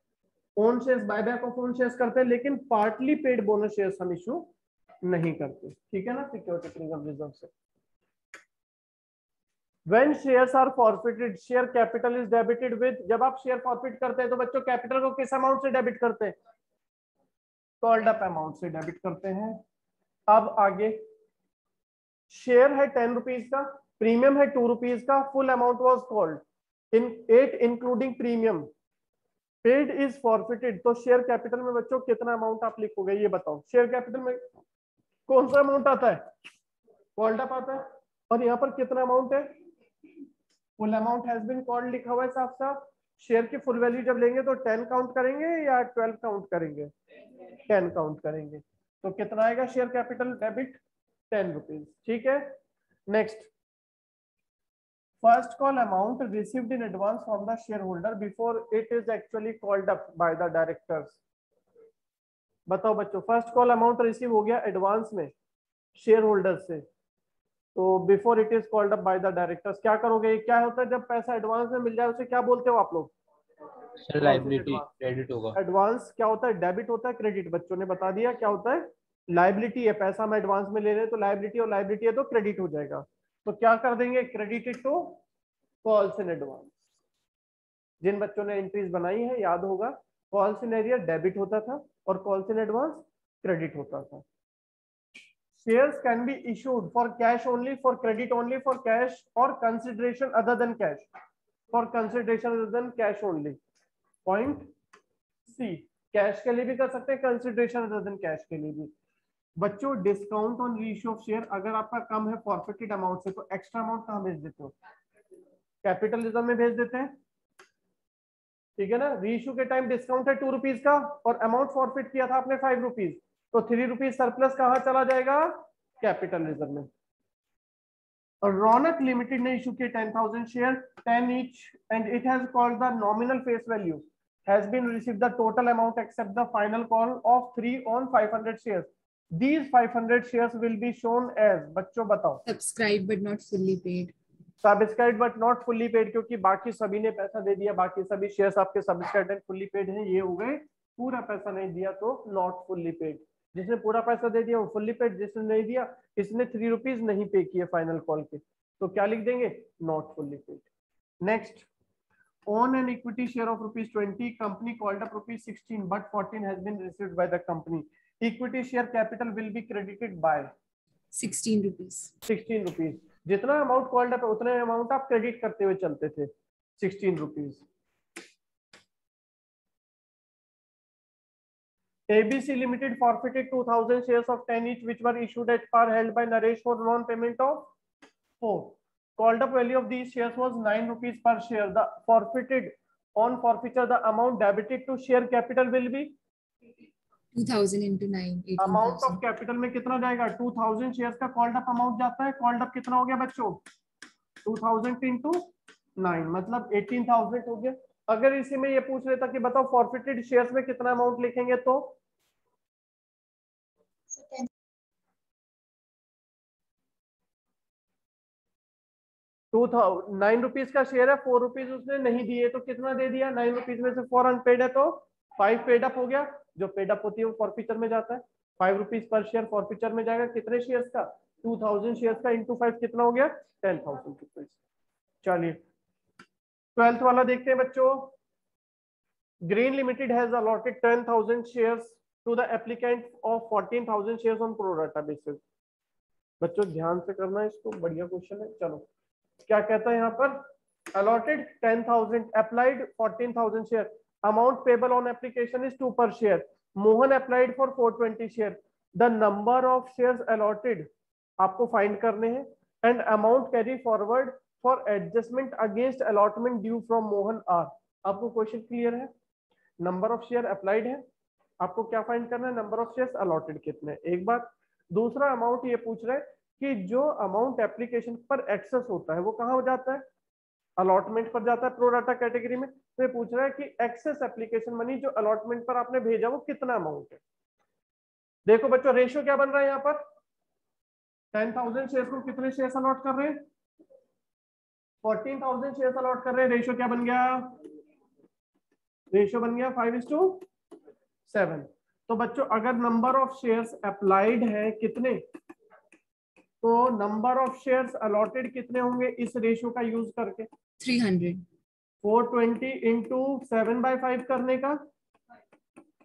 own shares, buyback of own shares करते हैं, लेकिन पार्टली पेड बोनस शेयर्स हम इशू नहीं करते। ठीक है ना, सिक्योरिटी प्रीमियम रिजर्व से। When shares are forfeited share capital is debited with, जब आप शेयर फॉरफिट करते हैं तो बच्चों कैपिटल को किस अमाउंट से डेबिट करते हैं? कॉल्ड अप अमाउंट से डेबिट करते हैं। अब आगे शेयर है 10 रुपीज का, प्रीमियम है 2 रुपीज का, full amount was called in 8 including premium, paid is forfeited. तो शेयर कैपिटल में बच्चों कितना अमाउंट आप लिखोगे ये बताओ? शेयर कैपिटल में कौन सा अमाउंट आता है? कॉल्ड अप आता है। और यहाँ पर कितना अमाउंट है? Full amount has been called लिखा हुआ है साफ साफ। शेयर की फुल वैल्यू जब लेंगे तो 10 काउंट करेंगे या 12 काउंट करेंगे? 10 काउंट करेंगे। तो कितना आएगा शेयर कैपिटल डेबिट? 10 रुपीज। ठीक है। Next, first call amount received in advance from the share holder before it is actually called up by the directors. बताओ बच्चों, फर्स्ट कॉल अमाउंट रिसीव हो गया एडवांस में शेयर होल्डर से, तो before it is called up by the directors क्या करोगे? क्या होता है जब पैसा एडवांस में मिल जाए उसे क्या बोलते हो आप लोग? लायबिलिटी क्रेडिट होगा। एडवांस क्या होता है? डेबिट होता है, क्रेडिट बच्चों ने बता दिया। क्या होता है? लायबिलिटी है, पैसा हम एडवांस में ले रहे हैं तो लायबिलिटी, और लायबिलिटी है तो क्रेडिट हो जाएगा। तो क्या कर देंगे? Credited to calls in advance. जिन बच्चों ने एंट्रीज बनाई है याद होगा, कॉल्स इन एरिया डेबिट होता था और कॉल्स इन एडवांस क्रेडिट होता था। Shares can be issued for cash only, for credit only, for cash or consideration other than cash. For consideration other than cash only. Point C. Cash के लिए भी कर सकते हैं, कंसिडरेशन अदर देन कैश के लिए भी। बच्चों discount on reissue of share अगर आपका कम है फॉरफिटेड अमाउंट से तो एक्स्ट्रा अमाउंट कहाँ भेज देते हो? कैपिटल रिजर्व में भेज देते हैं। ठीक है ना। रीइश्यू के टाइम डिस्काउंट है 2 रुपीज का और अमाउंट फॉरफिट किया था आपने 5 रुपीज, तो 3 रुपीज सरप्लस कहाँ चला जाएगा? कैपिटल रिजर्व में। और रौनक लिमिटेड ने इशू किए 10,000 share, 10 each, and it has called the nominal face value has been received the total amount except the final call of 3 on 500 shares. These 500 shares will be shown as, बच्चों बताओ? Subscribed but not fully paid. Subscribed but not fully paid, क्योंकि बाकी सभी ने पैसा दे दिया, बाकी सभी शेयर्स आपके सब्सक्राइब्ड एंड फुल्ली पेड हैं, ये हो गए पूरा पैसा नहीं दिया तो नॉट फुल्ली पेड। जिसने पूरा पैसा दे दिया वो फुल्ली पेड, जिसने नहीं दिया, इसने 3 रुपीज नहीं पे किए फाइनल कॉल के, तो क्या लिख देंगे? Not fully paid. Next, on an equity share of ₹20, company called up ₹16 but 14 has been received by the company. Equity share capital will be credited by 16 rupees. 16 rupees. जितना amount called up है उतने amount आप credit करते हुए चलते थे, 16 rupees. ABC Limited forfeited 2,000 shares of 10 each which were issued at par held by Naresh for non-payment of 4. Called up value of these shares was 9 rupees per share. The forfeited on forfeiture the amount debited to share capital will be 2,000 into 9. Amount of 18,000. Capital में कितना जाएगा? 2,000 shares का called up amount जाता है। Called up कितना हो गया बच्चों? 2,000 इंटू 9 मतलब 18,000 हो गया। अगर इसी में ये पूछ लेता कि बताओ फॉरफिटेड शेयर्स में कितना अमाउंट लिखेंगे तो 9 रुपीज का शेयर है, 4 रुपीज उसने नहीं दिए तो कितना दे दिया? 9 रुपीज में से 4 अनपेड है तो 5 पेड अप हो गया। जो पेड अप होती है वो फॉरफिचर में जाता है। 5 रुपीज पर शेयर फॉरफिचर में जाएगा। कितने शेयर्स का? 2,000 शेयर्स का इंटू 5 कितना हो गया? 10,000 रुपीज। चलिए 12th वाला देखते हैं बच्चों। Green Limited has allotted 10,000 shares to the applicant of 14,000 shares on pro rata basis. बच्चों ध्यान से करना है इसको, बढ़िया क्वेश्चन है। चलो क्या कहता है यहाँ पर? allotted 10,000, applied 14,000 share, amount payable on application is 2 per share. Mohan applied for 420 share. The number of shares allotted आपको फाइंड करने हैं and amount carry forward for adjustment against allotment due from Mohan are. आपको question clear है? Number of share applied है, आपको क्या find करना है? नंबर ऑफ शेयर्स अलॉटेड कितने। एक बात। दूसरा अमाउंट ये पूछ रहे हैं कि जो अमाउंट एप्लीकेशन पर एक्सेस होता है वो कहाँ हो जाता है? अलॉटमेंट पर जाता है प्रो राटा कैटेगरी में। तो ये पूछ रहा है कि एक्सेस एप्लीकेशन मनी जो अलॉटमेंट पर आपने भेजा वो कितना अमाउंट है। देखो बच्चों रेशियो क्या बन रहा है यहाँ पर? 10,000 शेयर्स को कितने शेयर्स अलॉट कर रहे हैं? 14,000 शेयर्स अलॉट कर रहे हैं। रेशियो क्या बन गया? रेशियो बन गया 5:7। तो बच्चों अगर नंबर ऑफ शेयर्स अप्लाइड है कितने? तो नंबर ऑफ शेयर्स अलॉटेड कितने होंगे इस रेशियो का यूज करके? 300. 420 इंटू 7/5 करने का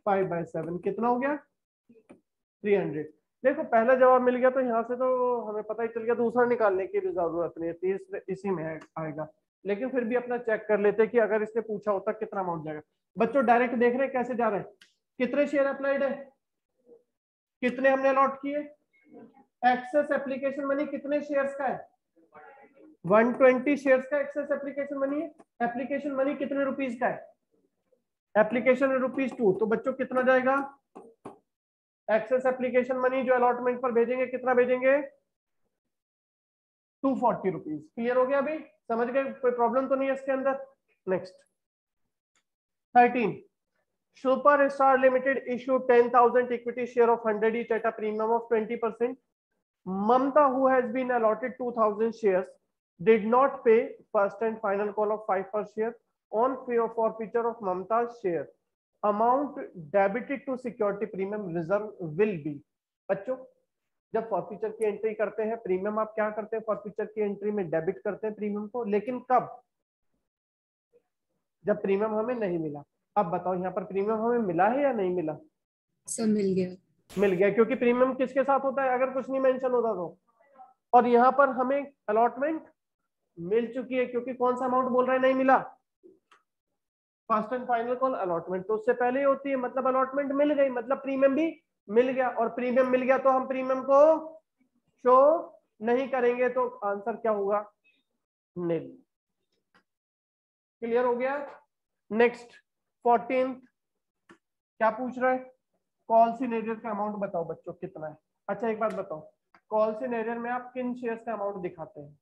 5/7 कितना हो गया? 300। देखो पहला जवाब मिल गया तो यहाँ से तो हमें पता ही चल गया, दूसरा निकालने की भी जरूरत नहीं है, तीसरे इसी में आएगा। लेकिन फिर भी अपना चेक कर लेते कि अगर इसने पूछा होता कितना अमाउंट जाएगा। बच्चों डायरेक्ट देख रहे हैं कैसे जा रहे हैं? कितने शेयर अप्लाइड है, कितने हमने अलॉट किए? एक्सेस एप्लीकेशन मनी कितने शेयर्स का है? 120 शेयर्स का एक्सेस एप्लीकेशन मनी है। एप्लीकेशन मनी कितने रुपीस का है? एप्लीकेशन ₹2। तो बच्चों कितना जाएगा? एक्सेस एप्लीकेशन मनी जो अलॉटमेंट पर भेजेंगे कितना भेजेंगे? 240 रुपीज। क्लियर हो गया? अभी समझ गए? कोई प्रॉब्लम तो नहीं है इसके अंदर? Next 13, superstar limited issue 10,000 equity share of 100 each at a premium of 20%. Mamta, who has been allotted 2,000 shares, did not pay first and final call of 5 per share on forfeiture of Mamta's share. Amount debited to security premium reserve will be. बच्चों जब forfeiture की entry करते हैं premium आप क्या करते हैं? Forfeiture की एंट्री में डेबिट करते हैं प्रीमियम को, लेकिन कब? जब प्रीमियम हमें नहीं मिला। अब बताओ यहाँ पर प्रीमियम हमें मिला है या नहीं मिला? सब मिल गया. मिल गया, क्योंकि प्रीमियम किसके साथ होता है अगर कुछ नहीं मेंशन होता तो? और यहाँ पर हमें अलॉटमेंट मिल चुकी है, क्योंकि कौन सा अमाउंट बोल रहा है नहीं मिला? First and final call allotment तो उससे पहले ही होती है, मतलब अलॉटमेंट मिल गई, मतलब प्रीमियम भी मिल गया। और प्रीमियम मिल गया तो हम प्रीमियम को शो नहीं करेंगे, तो आंसर क्या होगा? नील। क्लियर हो गया? नेक्स्ट 14 क्या पूछ रहा है? कॉल सिनेरियर का अमाउंट बताओ बच्चों कितना है। अच्छा एक बात बताओ, कॉल सिनेरियर में आप किन शेयर्स का अमाउंट दिखाते हैं?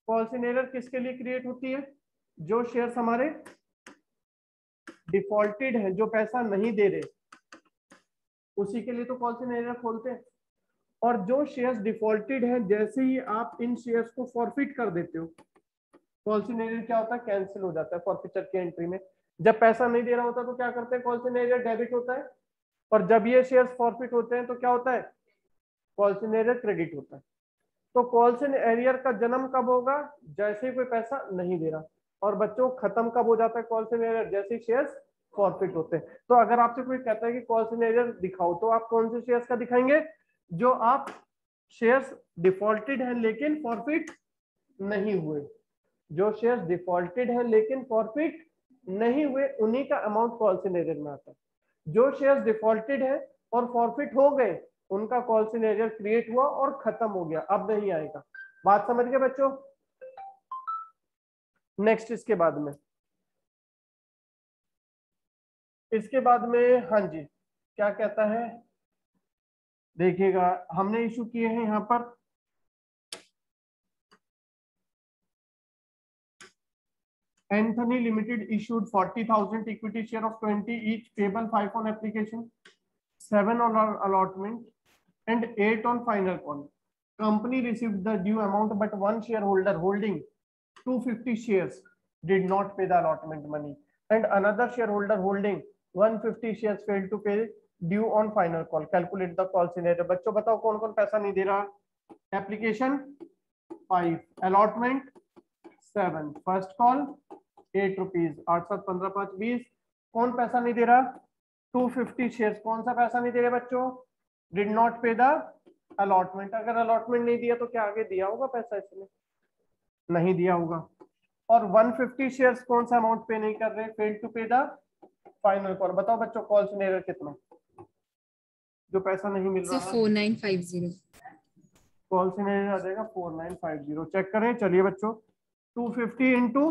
कॉल सिनेरियर किसके लिए क्रिएट होती है? जो शेयर्स हमारे डिफॉल्टेड है, जो पैसा नहीं दे रहे, उसी के लिए तो कॉल सिनेरियर खोलते हैं। और जो शेयर्स डिफॉल्टेड है, जैसे ही आप इन शेयर्स को फॉरफिट कर देते हो, कॉल सिनेरियर क्या होता है? कैंसिल हो जाता है फॉरफिचर की एंट्री में। जब पैसा नहीं दे रहा होता तो क्या करते हैं? कॉल सिनेरियर डेबिट होता है। और जब ये शेयर्स फॉरफिट होते हैं तो क्या होता है? कॉल सिनेरियर क्रेडिट होता है। तो कॉल सिनेरियर का जन्म कब होगा? जैसे ही कोई पैसा नहीं दे रहा। और बच्चों खत्म कब हो जाता है कॉल सिनेरियर? जैसे ही शेयर्स फॉरफिट होते हैं। तो अगर आपसे कोई कहता है कि कॉल सिनेरियर दिखाओ, तो आप कौन से शेयर्स का दिखाएंगे? जो आप शेयर्स डिफॉल्टेड हैं लेकिन फॉरफिट नहीं हुए। जो शेयर्स डिफॉल्टेड हैं लेकिन फॉरफिट नहीं हुए, उन्हीं का अमाउंट कॉल सिनेरियर में आता है। जो शेयर्स डिफॉल्टेड है और फॉरफिट हो गए, उनका कॉल सिनेरियर क्रिएट हुआ और खत्म हो गया, अब नहीं आएगा। बात समझ गए बच्चों? नेक्स्ट इसके बाद में हाँ जी क्या कहता है देखिएगा, हमने इशू किए हैं यहाँ पर Anthony Limited issued 40,000 equity share of 20 each, payable 5 on application, 7 on allotment, and 8 on final call. Company received the due amount, but one shareholder holding 250 shares did not pay the allotment money, and another shareholder holding 150 shares failed to pay due on final call. Calculate the call scenario. बच्चों बताओ कौन कौन पैसा नहीं दे रहा? Application 5, allotment 7, first call 8 rupees, 8 7 15 5 20। कौन पैसा नहीं दे रहा? 250 शेयर्स। कौन सा पैसा नहीं दे रहे बच्चों? डिड नॉट पे द अलॉटमेंट। अगर अलॉटमेंट नहीं दिया तो क्या आगे दिया होगा पैसा? इसने नहीं दिया होगा। और 150 शेयर्स कौन सा अमाउंट पे नहीं कर रहे? फेल टू पे द फाइनल कॉल। बताओ बच्चों कॉल सिनेरियो कितना जो पैसा नहीं मिल रहा? 4950. कॉल सिनेरियो आ जाएगा 4950। चेक करें, चलिए बच्चों 250 इंटू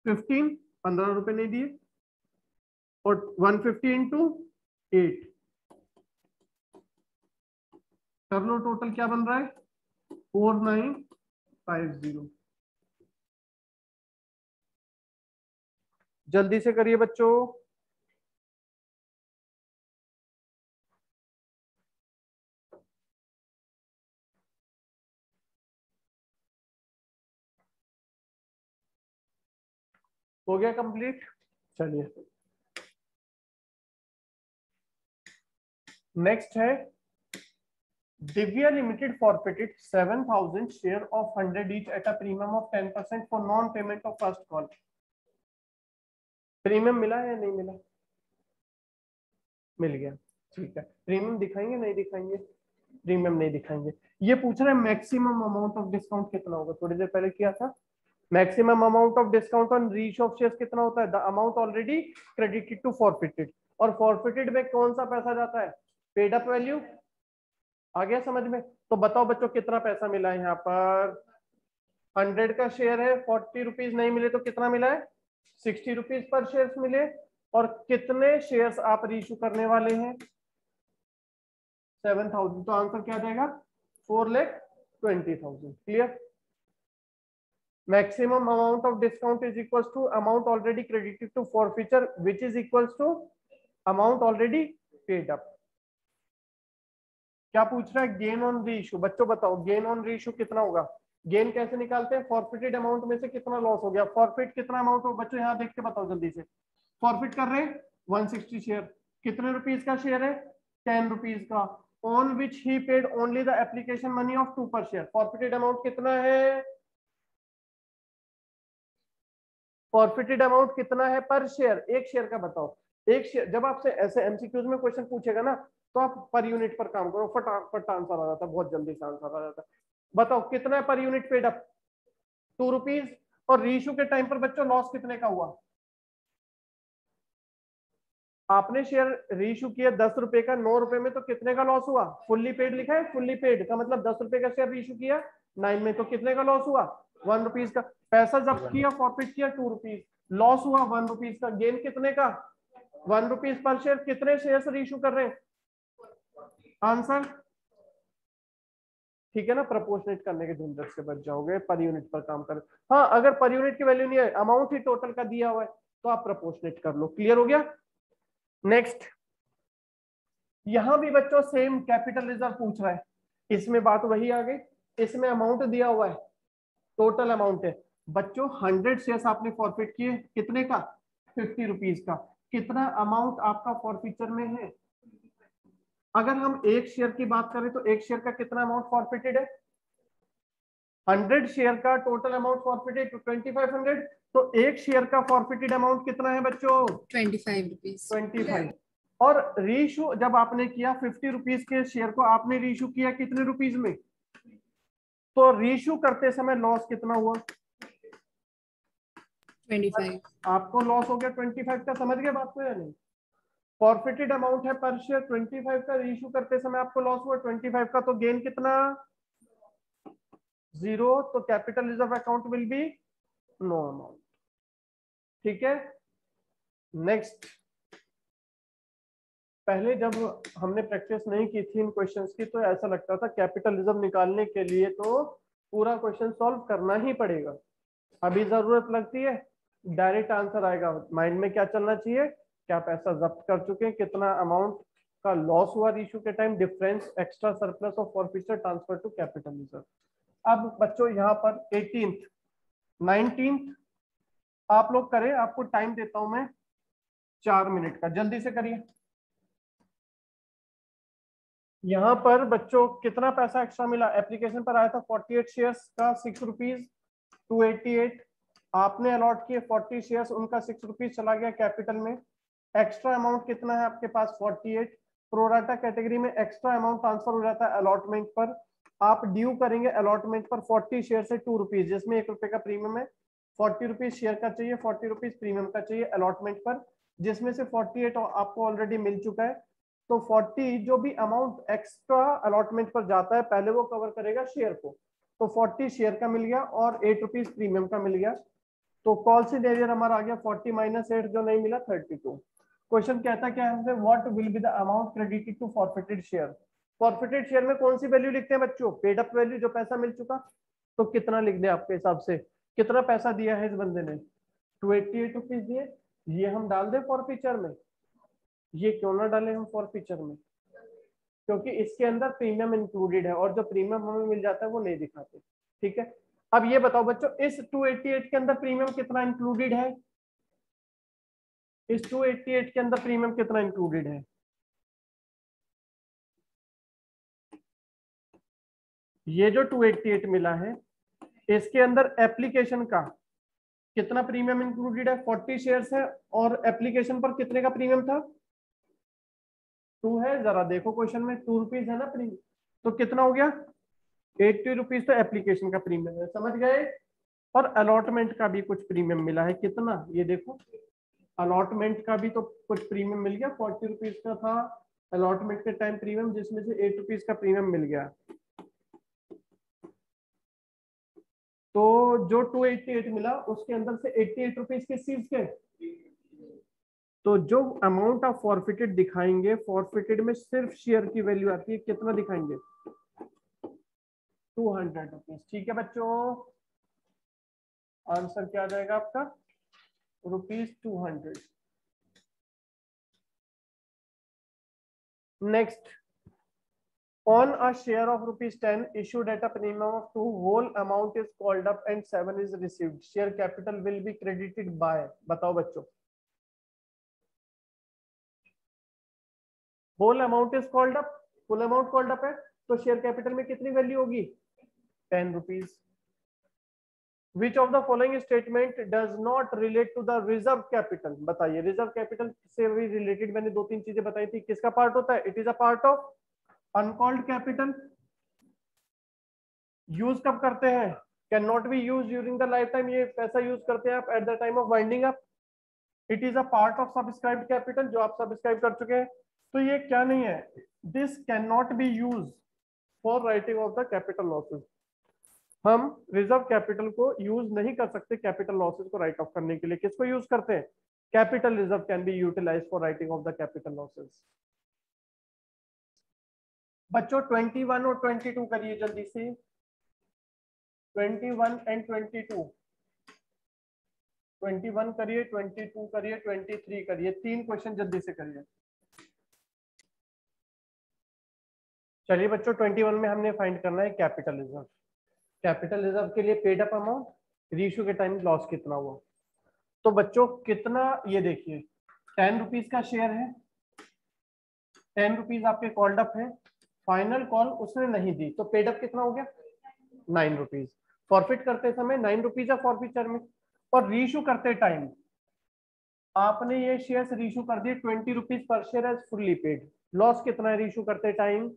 15, 15 रुपए नहीं दिए, और 150 इंटू 8 कर लो, टोटल क्या बन रहा है? 4950। जल्दी से करिए बच्चों। हो गया कंप्लीट? चलिए नेक्स्ट है Divya Limited forfeited 7,000 share of 100 each at a premium of 10% for non-payment of first call. Premium मिला या नहीं मिला? मिल गया, ठीक है। प्रीमियम दिखाएंगे नहीं दिखाएंगे? प्रीमियम नहीं दिखाएंगे। ये पूछ रहे हैं मैक्सिमम अमाउंट ऑफ डिस्काउंट कितना होगा, थोड़ी देर पहले किया था। Maximum amount of discount on reissue of shares कितना होता है? The amount already credited to forfeited. और फॉरफिटेड में कौन सा पैसा जाता है? Paid up value. आ गया समझ में? तो बताओ बच्चों कितना पैसा मिला है यहाँ पर? 100 का शेयर है, 40 रुपीज नहीं मिले तो कितना मिला है? 60 रुपीज पर शेयर मिले। और कितने शेयर्स आप रीइश्यू करने वाले हैं? 7,000। तो आंसर क्या जाएगा? 4,20,000। Clear? Maximum amount of discount is equals to amount already credited to forfeiture which is equals to amount already paid up. क्या पूछ रहा है? Gain on reissue. बच्चों बताओ गेन ऑन रीइश्यू कितना होगा? गेन कैसे निकालते हैं? फॉरफिटेड अमाउंट में से कितना लॉस हो गया। फॉरफिट कितना अमाउंट हो बच्चों, यहाँ देख के बताओ जल्दी से। फॉरफिट कर रहे हैं 160 शेयर। कितने रुपीज का शेयर है? 10 रुपीज का। On which he paid only the application money of 2 per share. Forfeited amount कितना है? फॉरफिटेड अमाउंट कितना है पर शेयर? एक शेयर का बताओ। एक शेयर, जब आपसे ऐसे एमसीक्यूज में क्वेश्चन पूछेगा ना तो आप पर यूनिट पर काम करो, फटाफट आंसर आ जाता है, बहुत जल्दी से आंसर आ जाता है। बताओ कितना है per unit paid up? 2 rupees. और रीइश्यू के टाइम पर बच्चों लॉस कितने का हुआ? आपने शेयर रीइश्यू किया 10 रुपए का, 9 रुपए में, तो कितने का लॉस हुआ? फुल्ली पेड लिखा है, फुल्ली पेड का मतलब 10 रुपए का शेयर रीइश्यू किया 9 में, तो कितने का लॉस हुआ? 1 रुपीज का। पैसा जब्त किया, फॉरफिट किया 2 रुपीज, लॉस हुआ 1 रुपीज का। गेन कितने का? 1 रुपीज पर शेयर। कितने शेयर रीइश्यू कर रहे हैं? आंसर ठीक है ना? प्रपोर्शनेट करने के झंझट से बच जाओगे, पर यूनिट पर काम करें। हाँ, अगर पर यूनिट की वैल्यू नहीं है, अमाउंट ही टोटल का दिया हुआ है, तो आप प्रपोर्शनेट कर लो। क्लियर हो गया? नेक्स्ट, यहां भी बच्चों सेम कैपिटल रिजर्व पूछ रहा है। इसमें बात वही आ गई, इसमें अमाउंट दिया हुआ है, टोटल अमाउंट है। बच्चों 100 शेयर्स आपने फॉरफिट किए, कितने का? 50 रुपीज का। कितना अमाउंट आपका फॉरफिचर में है? अगर हम एक शेयर की बात करें तो एक शेयर का कितना अमाउंट फॉरफिटेड है? 100 शेयर का टोटल अमाउंट फॉरफिटेड 2500। तो एक शेयर का फॉरफिटेड अमाउंट कितना है बच्चों? 25 रुपीज। 25। और रीइश्यू जब आपने किया 50 रुपीज के शेयर को आपने रीइश्यू किया कितने रुपीज में? तो रीइश्यू करते समय लॉस कितना हुआ? 25। आपको लॉस हो गया 25 का। समझ गए बात को या नहीं? फॉरफिटेड अमाउंट है पर शेयर 25 का, रीइश्यू करते समय आपको लॉस हुआ 25 का, तो गेन कितना? 0। तो capital reserve account will be no amount. ठीक है। नेक्स्ट, पहले जब हमने प्रैक्टिस नहीं की थी इन क्वेश्चंस की तो ऐसा लगता था कैपिटल रिजर्व निकालने के लिए तो पूरा क्वेश्चन सॉल्व करना ही पड़ेगा। अभी जरूरत लगती है डायरेक्ट आंसर आएगा। माइंड में क्या चलना चाहिए? क्या पैसा जब्त कर चुके हैं, कितना अमाउंट का लॉस हुआ इशू के time, difference, extra surplus of forfeiture, transfer to capital reserve. अब बच्चों यहाँ पर 18th 19th आप लोग करें, आपको टाइम देता हूं मैं 4 मिनट का, जल्दी से करिए। यहाँ पर बच्चों कितना पैसा एक्स्ट्रा मिला? एप्लीकेशन पर आया था 48 शेयर्स का 6 रुपीज 288। आपने अलॉट किए 40 शेयर्स, उनका 6 रुपीज चला गया कैपिटल में। एक्स्ट्रा अमाउंट कितना है आपके पास? 48। प्रोराटा कैटेगरी में एक्स्ट्रा अमाउंट ट्रांसफर हो जाता है अलॉटमेंट पर। आप ड्यू करेंगे अलॉटमेंट पर 40 शेयर से 2 रुपीज, जिसमें 1 रुपए का प्रीमियम है। 40 रुपीज शेयर का चाहिए, 40 रुपीज प्रीमियम का चाहिए अलॉटमेंट पर, जिसमें से 48 आपको ऑलरेडी मिल चुका है। तो 40 जो भी अमाउंट एक्स्ट्रा अलॉटमेंट पर जाता है पहले वो कवर करेगा शेयर को। तो 40 शेयर का मिल गया और 8 रुपीज प्रीमियम का मिल गया। तो कॉल सी एरियर हमारा आ गया 40 - 8 जो नहीं मिला 32। क्वेश्चन कहता क्या है? What will be the amount credited to forfeited share. Forfeited share में कौन सी वैल्यू लिखते हैं बच्चों? पेड अप वैल्यू, जो पैसा मिल चुका। तो कितना लिख दे आपके हिसाब से? कितना पैसा दिया है इस बंदे ने? 288 रुपीज दिए। ये हम डाल दें फॉरफिचर में? ये क्यों ना डालें हम फॉरफिचर में? क्योंकि इसके अंदर प्रीमियम इंक्लूडेड है और जो प्रीमियम हमें मिल जाता है वो नहीं दिखाते। ठीक है। अब ये बताओ बच्चों, इस 288 के अंदर प्रीमियम कितना इंक्लूडेड है? इस 288 के अंदर प्रीमियम कितना इंक्लूडेड है? ये जो 288 मिला है इसके अंदर एप्लीकेशन का कितना प्रीमियम इंक्लूडेड है? 40 शेयर्स है और एप्लीकेशन पर कितने का प्रीमियम था? 2 है। जरा देखो क्वेश्चन में 2 रुपीज है ना प्रीमियम, तो कितना हो गया? 80 रुपीज तो एप्लीकेशन का प्रीमियम है, समझ गए। और अलॉटमेंट का भी कुछ प्रीमियम मिला है, कितना ये देखो, अलॉटमेंट का भी तो कुछ प्रीमियम मिल गया, 40 रुपीज का था अलॉटमेंट के टाइम प्रीमियम, जिसमें से 8 रुपीज का प्रीमियम मिल गया। तो जो 288 मिला उसके अंदर से 88 रुपीज किस चीज के? तो जो अमाउंट ऑफ फॉरफिटेड दिखाएंगे, फॉरफिटेड में सिर्फ शेयर की वैल्यू आती है, कितना दिखाएंगे? 200 रुपीज। ठीक है बच्चों, आंसर क्या आ जाएगा आपका? ₹200। Next, on a share of ₹10 issued at a premium of 2, whole amount is called up and 7 is received, share capital will be credited by, बताओ बच्चों। whole amount is called up, full amount called up है, तो share capital में कितनी value होगी? 10 rupees. Which of the following statement does not relate to the reserve capital? बताइए, reserve capital से भी रिलेटेड मैंने 2-3 चीजें बताई थी, किसका पार्ट होता है? It is a part of uncalled capital. Use कब करते हैं? Can not be use during the life time, ये पैसा यूज करते हैं आप eight the time of winding up. It is a part of subscribed capital, जो आप सब्सक्राइब कर चुके हैं। तो ये क्या नहीं है, this can not be use for writing off the capital losses. हम रिजर्व कैपिटल को यूज नहीं कर सकते कैपिटल लॉसेज को राइट ऑफ करने के लिए। किसको यूज करते हैं? Capital reserve can be utilise for writing off the capital losses. बच्चों 21 और 22 करिए जल्दी से, 21 एंड 22, 21 करिए, 22 करिए, 23 करिए, 3 क्वेश्चन जल्दी से करिए। चलिए बच्चों, 21 में हमने फाइंड करना है कैपिटल रिजर्व। कैपिटल रिजर्व के लिए पेड अप अमाउंट, रीइश्यू के टाइम लॉस कितना हुआ। तो बच्चों कितना, ये देखिए 10 रुपीज का शेयर है, 10 रुपीज आपके कॉल्ड अप है, फाइनल कॉल उसने नहीं दी, तो पेड अप कितना हो गया? 9 रुपीज। फॉरफिट करते समय 9 रुपीज है फॉरफिचर में, और रीइश्यू करते टाइम आपने ये शेयर्स रीइश्यू कर दिए 20 रुपीज पर share as fully paid. Loss कितना है रीइश्यू करते टाइम?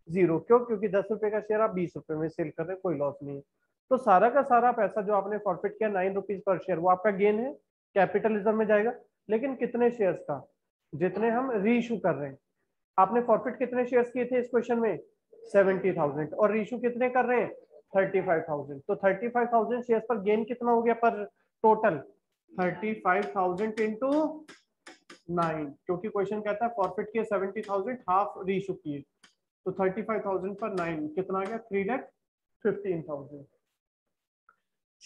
0। क्यों? क्योंकि 10 रुपए का शेयर आप 20 रुपए में सेल कर रहे हैं, कोई लॉस नहीं है। तो सारा का सारा पैसा जो आपने फॉरफिट किया 9 रुपीज पर शेयर, वो आपका गेन है, कैपिटल रिजर्व में जाएगा। लेकिन कितने शेयर्स का? जितने हम रीइश्यू कर रहे हैं। आपने फॉरफिट कितने शेयर्स किए थे इस क्वेश्चन में? 70,000, और रीइश्यू कितने कर रहे हैं? 35,000। तो 35,000 शेयर्स पर गेन कितना हो गया पर टोटल? 35,000 इंटू 9, क्योंकि क्वेश्चन कहता है फॉरफिट किए 70,000, हाफ रीइश्यू किए, तो 35,000 पर 9 कितना आ गया? 3,15,000।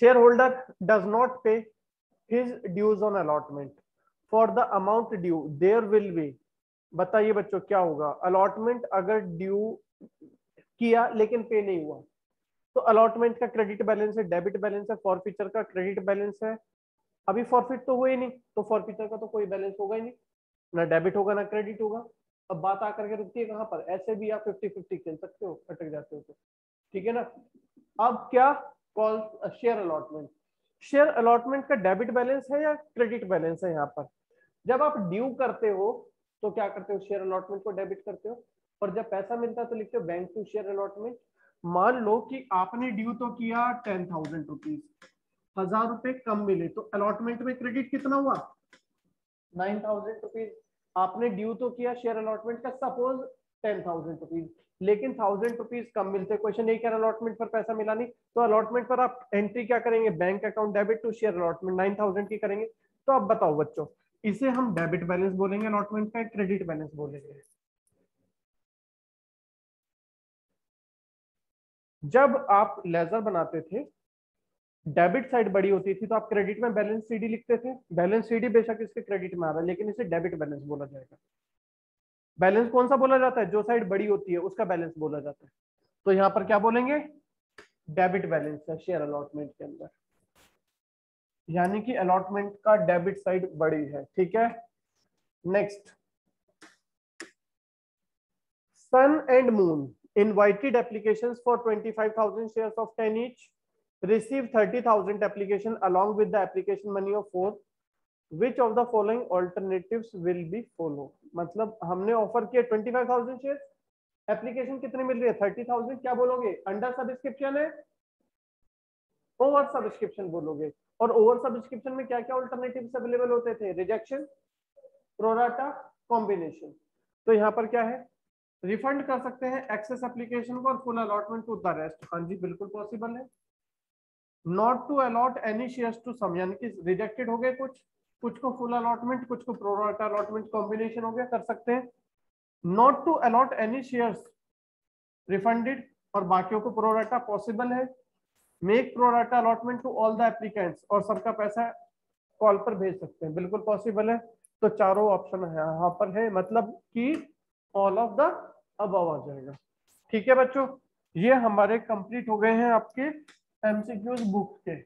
Shareholder does not pay his dues on allotment for the amount due, there will be, बताइए बच्चों क्या होगा? अलॉटमेंट अगर ड्यू किया लेकिन पे नहीं हुआ, तो अलॉटमेंट का क्रेडिट बैलेंस है, डेबिट बैलेंस है, फॉरफिचर का क्रेडिट बैलेंस है। अभी फॉरफिट तो हुए ही नहीं, तो फॉरफिचर का तो कोई बैलेंस होगा ही नहीं, ना डेबिट होगा ना क्रेडिट होगा। अब बात आकर के रुकती है कहाँ पर? ऐसे भी आप 50-50 खेल सकते हो, अटक जाते हो तो, ठीक है ना। अब क्या call share allotment. Share allotment का डेबिट बैलेंस है या क्रेडिट बैलेंस है? यहाँ पर जब आप ड्यू करते हो तो क्या करते हो? शेयर अलॉटमेंट को डेबिट करते हो, और जब पैसा मिलता है तो लिखते हो बैंक टू शेयर अलॉटमेंट। मान लो कि आपने ड्यू तो किया 10,000 रुपीज, 1,000 रुपए कम मिले, तो अलॉटमेंट में क्रेडिट कितना हुआ? 9,000 रुपीज। आपने ड्यू तो किया शेयर अलॉटमेंट का सपोज 10,000 रुपीज, लेकिन 1,000 रुपीज कम मिलते, क्वेश्चन यही कह रहा अलॉटमेंट पर पैसा मिला नहीं, तो अलॉटमेंट पर आप एंट्री क्या करेंगे? Bank account debit to share allotment 9,000 की करेंगे। तो अब बताओ बच्चों, इसे हम डेबिट बैलेंस बोलेंगे अलॉटमेंट का, क्रेडिट बैलेंस बोलेंगे? जब आप लेजर बनाते थे, डेबिट साइड बड़ी होती थी, तो आप क्रेडिट में बैलेंस सीडी लिखते थे। बैलेंस सीडी बेशक इसके क्रेडिट में आ रहा है, लेकिन इसे डेबिट बैलेंस बोला जाएगा। बैलेंस कौन सा बोला जाता है? जो साइड बड़ी होती है उसका बैलेंस बोला जाता है। तो यहाँ पर क्या बोलेंगे? डेबिट बैलेंस है शेयर अलॉटमेंट के अंदर, यानी कि अलॉटमेंट का डेबिट साइड बड़ी है, ठीक है। Next, Sun and Moon invited applications for 25,000 shares of 10 each, receive 30,000 application along with the application money of 4. Which of the following alternatives will be follow? मतलब हमने ऑफर किया 25,000 शेयर, एप्लीकेशन कितनी मिल रही है 30,000, क्या बोलोगे? अंडर सब्सक्रिप्शन है, over subscription बोलोगे। और ओवर सब्सक्रिप्शन में क्या क्या ऑल्टरनेटिव्स अवेलेबल होते थे? Rejection, pro rata, combination. तो यहाँ पर क्या है, रिफंड कर सकते हैं एक्सेस एप्लीकेशन को और full allotment to the rest. हाँ जी बिल्कुल पॉसिबल है। Not to allot any shares to some, यानी कि रिजेक्टेड हो गए कुछ को फुल अलॉटमेंट, कुछ को प्रोराटा अलॉटमेंट, कॉम्बिनेशन हो गया, कर सकते हैं। Not to allot any shares refunded और बाकियों को प्रोराटा पॉसिबल है। Make pro rata allotment to all the applicants, और सबका पैसा कॉल पर भेज सकते हैं, बिल्कुल पॉसिबल है। तो चारों ऑप्शन है यहाँ पर है, मतलब कि ऑल ऑफ द अबव आ जाएगा। ठीक है बच्चों, ये हमारे कंप्लीट हो गए हैं आपके एमसीक्यूज बुक के।